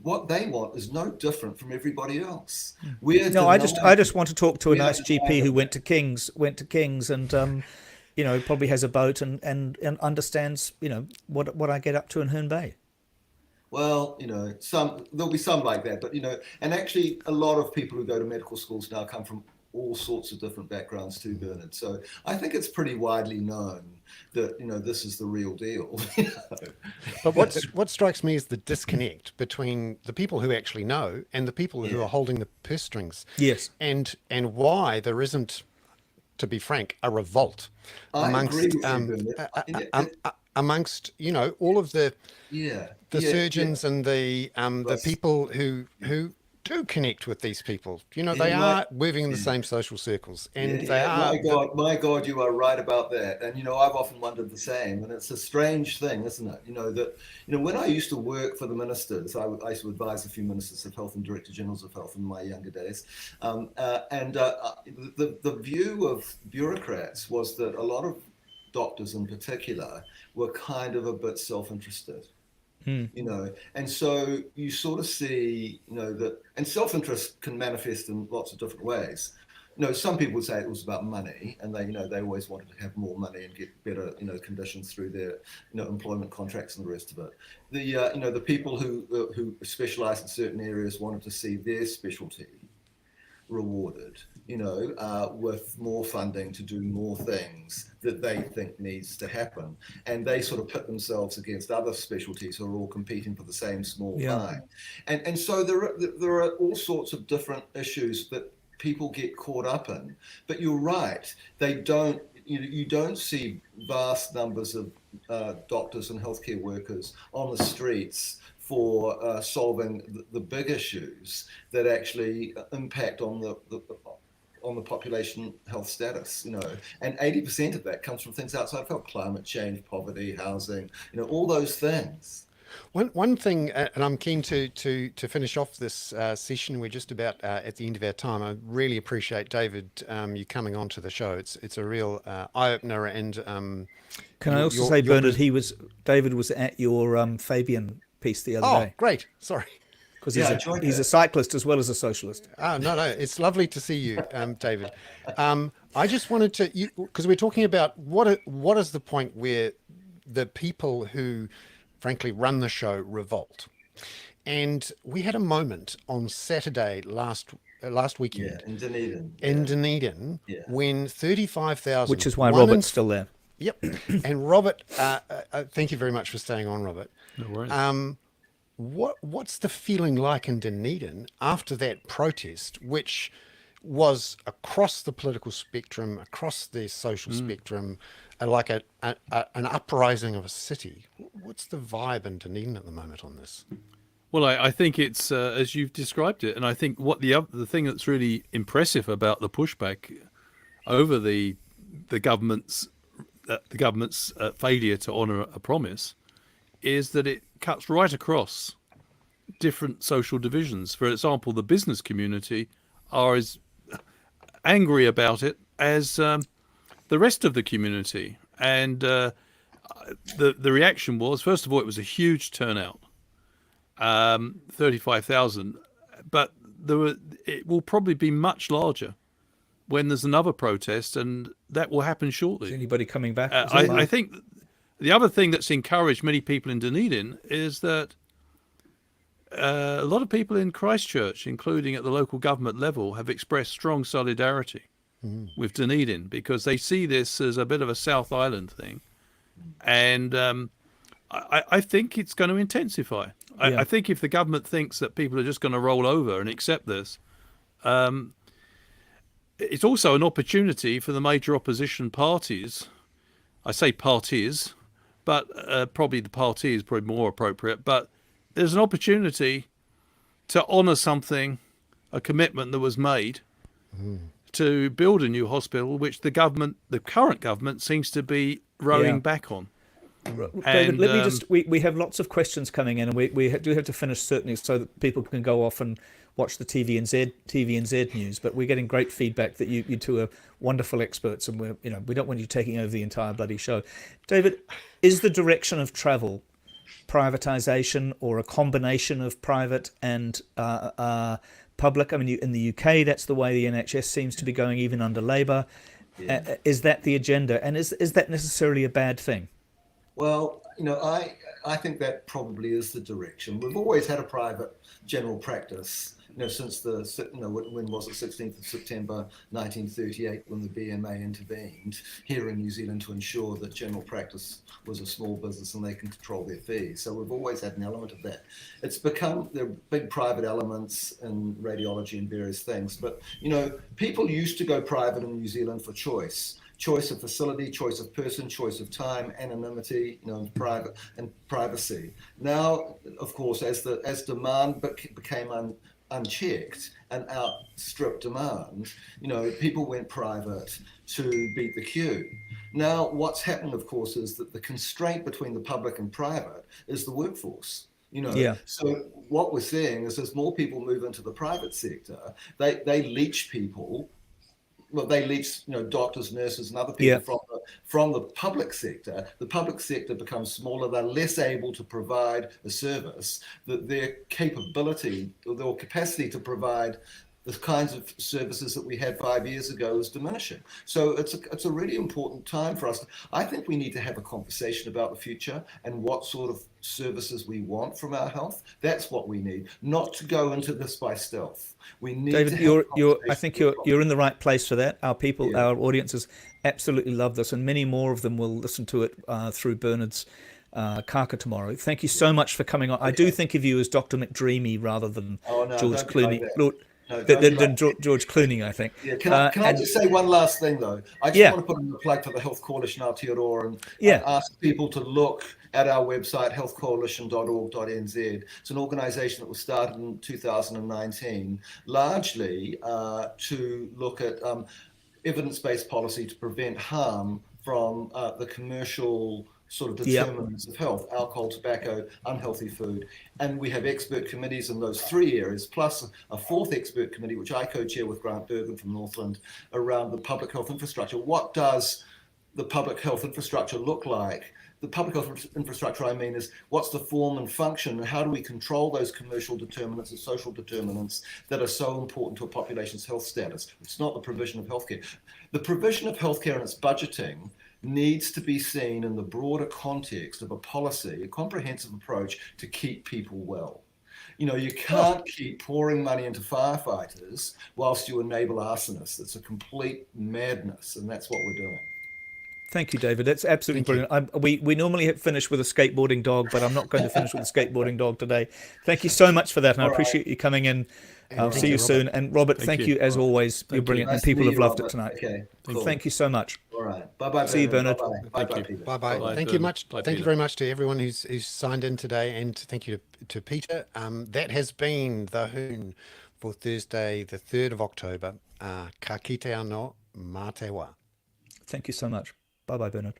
What they want is no different from everybody else. I just want to talk to a nice GP who went to King's and probably has a boat and understands what I get up to in Hoon Bay. Well, there'll be some like that, but and actually a lot of people who go to medical schools now come from all sorts of different backgrounds too, Bernard. So I think it's pretty widely known that this is the real deal. But what strikes me is the disconnect between the people who actually know and the people who are holding the purse strings. Yes, and why there isn't, to be frank, a revolt amongst amongst all of the surgeons and the people who do connect with these people. They are moving in the same social circles, and they are. My God, you are right about that. And I've often wondered the same. And it's a strange thing, isn't it? That when I used to work for the ministers, I used to advise a few ministers of health and director generals of health in my younger days. The view of bureaucrats was that a lot of doctors, in particular, were kind of a bit self-interested. And so you sort of see, that, and self-interest can manifest in lots of different ways. Some people would say it was about money, and they always wanted to have more money and get better, conditions through their, employment contracts and the rest of it. The people who specialize in certain areas wanted to see their specialty rewarded, with more funding to do more things that they think needs to happen. And they sort of pit themselves against other specialties who are all competing for the same small pie. And so there are all sorts of different issues that people get caught up in. But you're right, you don't see vast numbers of doctors and healthcare workers on the streets for solving the big issues that actually impact on the population health status, and 80% of that comes from things outside of health: climate change, poverty, housing, all those things. One thing, and I'm keen to finish off this session. We're just about at the end of our time. I really appreciate, David, you coming on to the show. It's a real eye opener. And can I also say, Bernard, David was at your Fabian piece the other day. Oh, great! Sorry. Because he's a cyclist as well as a socialist. Oh, no, it's lovely to see you, David. I just wanted to, because we're talking about what is the point where the people who, frankly, run the show revolt. And we had a moment on Saturday last weekend in Dunedin when 35,000, which is why Robert's still there. Yep. And Robert, thank you very much for staying on, Robert. No worries. What's the feeling like in Dunedin after that protest, which was across the political spectrum, across the social spectrum, like an uprising of a city? What's the vibe in Dunedin at the moment on this? Well, I think it's as you've described it, and I think what the thing that's really impressive about the pushback over the government's failure to honour a promise is that it cuts right across different social divisions. For example, the business community are as angry about it as the rest of the community. And the reaction was, first of all, it was a huge turnout, 35,000. But it will probably be much larger when there's another protest, and that will happen shortly. Is anybody coming back? I think the other thing that's encouraged many people in Dunedin is that a lot of people in Christchurch, including at the local government level, have expressed strong solidarity with Dunedin because they see this as a bit of a South Island thing. And I think it's going to intensify. I think if the government thinks that people are just going to roll over and accept this, it's also an opportunity for the major opposition parties. I say parties, but probably the party is probably more appropriate. But there's an opportunity to honour something, a commitment that was made to build a new hospital, which the current government seems to be rowing back on. David, let me just, we have lots of questions coming in, and we do have to finish certainly so that people can go off and watch the TVNZ news. But we're getting great feedback that you two are wonderful experts, and we don't want you taking over the entire bloody show. David, is the direction of travel privatisation or a combination of private and public? I mean, in the UK, that's the way the NHS seems to be going, even under Labour. Is that the agenda, and is that necessarily a bad thing? Well, I think that probably is the direction. We've always had a private general practice, since when was it, 16th of September 1938, when the BMA intervened here in New Zealand to ensure that general practice was a small business and they can control their fees. So we've always had an element of that. It's become, there are big private elements in radiology and various things, but people used to go private in New Zealand for choice of facility, choice of person, choice of time, anonymity, and privacy. Now, of course, as demand became unchecked and outstripped demand, people went private to beat the queue. Now, what's happened, of course, is that the constraint between the public and private is the workforce. So what we're seeing is as more people move into the private sector, they leach people. Well, they leach, doctors, nurses, and other people from the public sector becomes smaller. They're less able to provide a service, that their capability or capacity to provide the kinds of services that we had 5 years ago is diminishing. So it's a really important time for us. I think we need to have a conversation about the future and what sort of services we want from our health. That's what we need, not to go into this by stealth. We need David, to have I think you're in the right place for that. Our people, Yeah. our audiences absolutely love this, and many more of them will listen to it through Bernard's Kaka tomorrow. Thank you so much for coming on. I do think of you as Dr. McDreamy rather than Oh, no, George don't be like Clooney. that. Lord, No, don't be like that. George Clooney, I think. Yeah, can I and just say one last thing though? I just Yeah. want to put in the plug for the Health Coalition Aotearoa and Yeah. ask people to look at our website, healthcoalition.org.nz. It's an organisation that was started in 2019, largely to look at evidence-based policy to prevent harm from the commercial sort of Yep. determinants of health: alcohol, tobacco, unhealthy food. And we have expert committees in those three areas, plus a fourth expert committee, which I co-chair with Grant Bergen from Northland, around the public health infrastructure. What does the public health infrastructure look like? The public health infrastructure, I mean, is what's the form and function, and how do we control those commercial determinants and social determinants that are so important to a population's health status? It's not the provision of healthcare. The provision of healthcare and its budgeting needs to be seen in the broader context of a policy, a comprehensive approach to keep people well. You know, you can't keep pouring money into firefighters whilst you enable arsonists. It's a complete madness, and that's what we're doing. Thank you, David. That's absolutely brilliant. We normally finish with a skateboarding dog, but I'm not going to finish with a skateboarding dog today. Thank you so much for that, and I appreciate you coming in. I'll see you soon. And Robert, thank you as always. You're brilliant, and people have loved it tonight. Okay, cool. Thank you so much. All right. Bye-bye, See you, Bernard. Bye-bye. Bye-bye, Peter. Bye bye. Bye, Thank you Bernard. much. Bye, Thank you Peter. very much to everyone who's signed in today, and thank you to Peter. That has been the Hoon for Thursday, the 3rd of October. Ka kite anō, mā te wā. Thank you so much. Bye-bye, Bernard.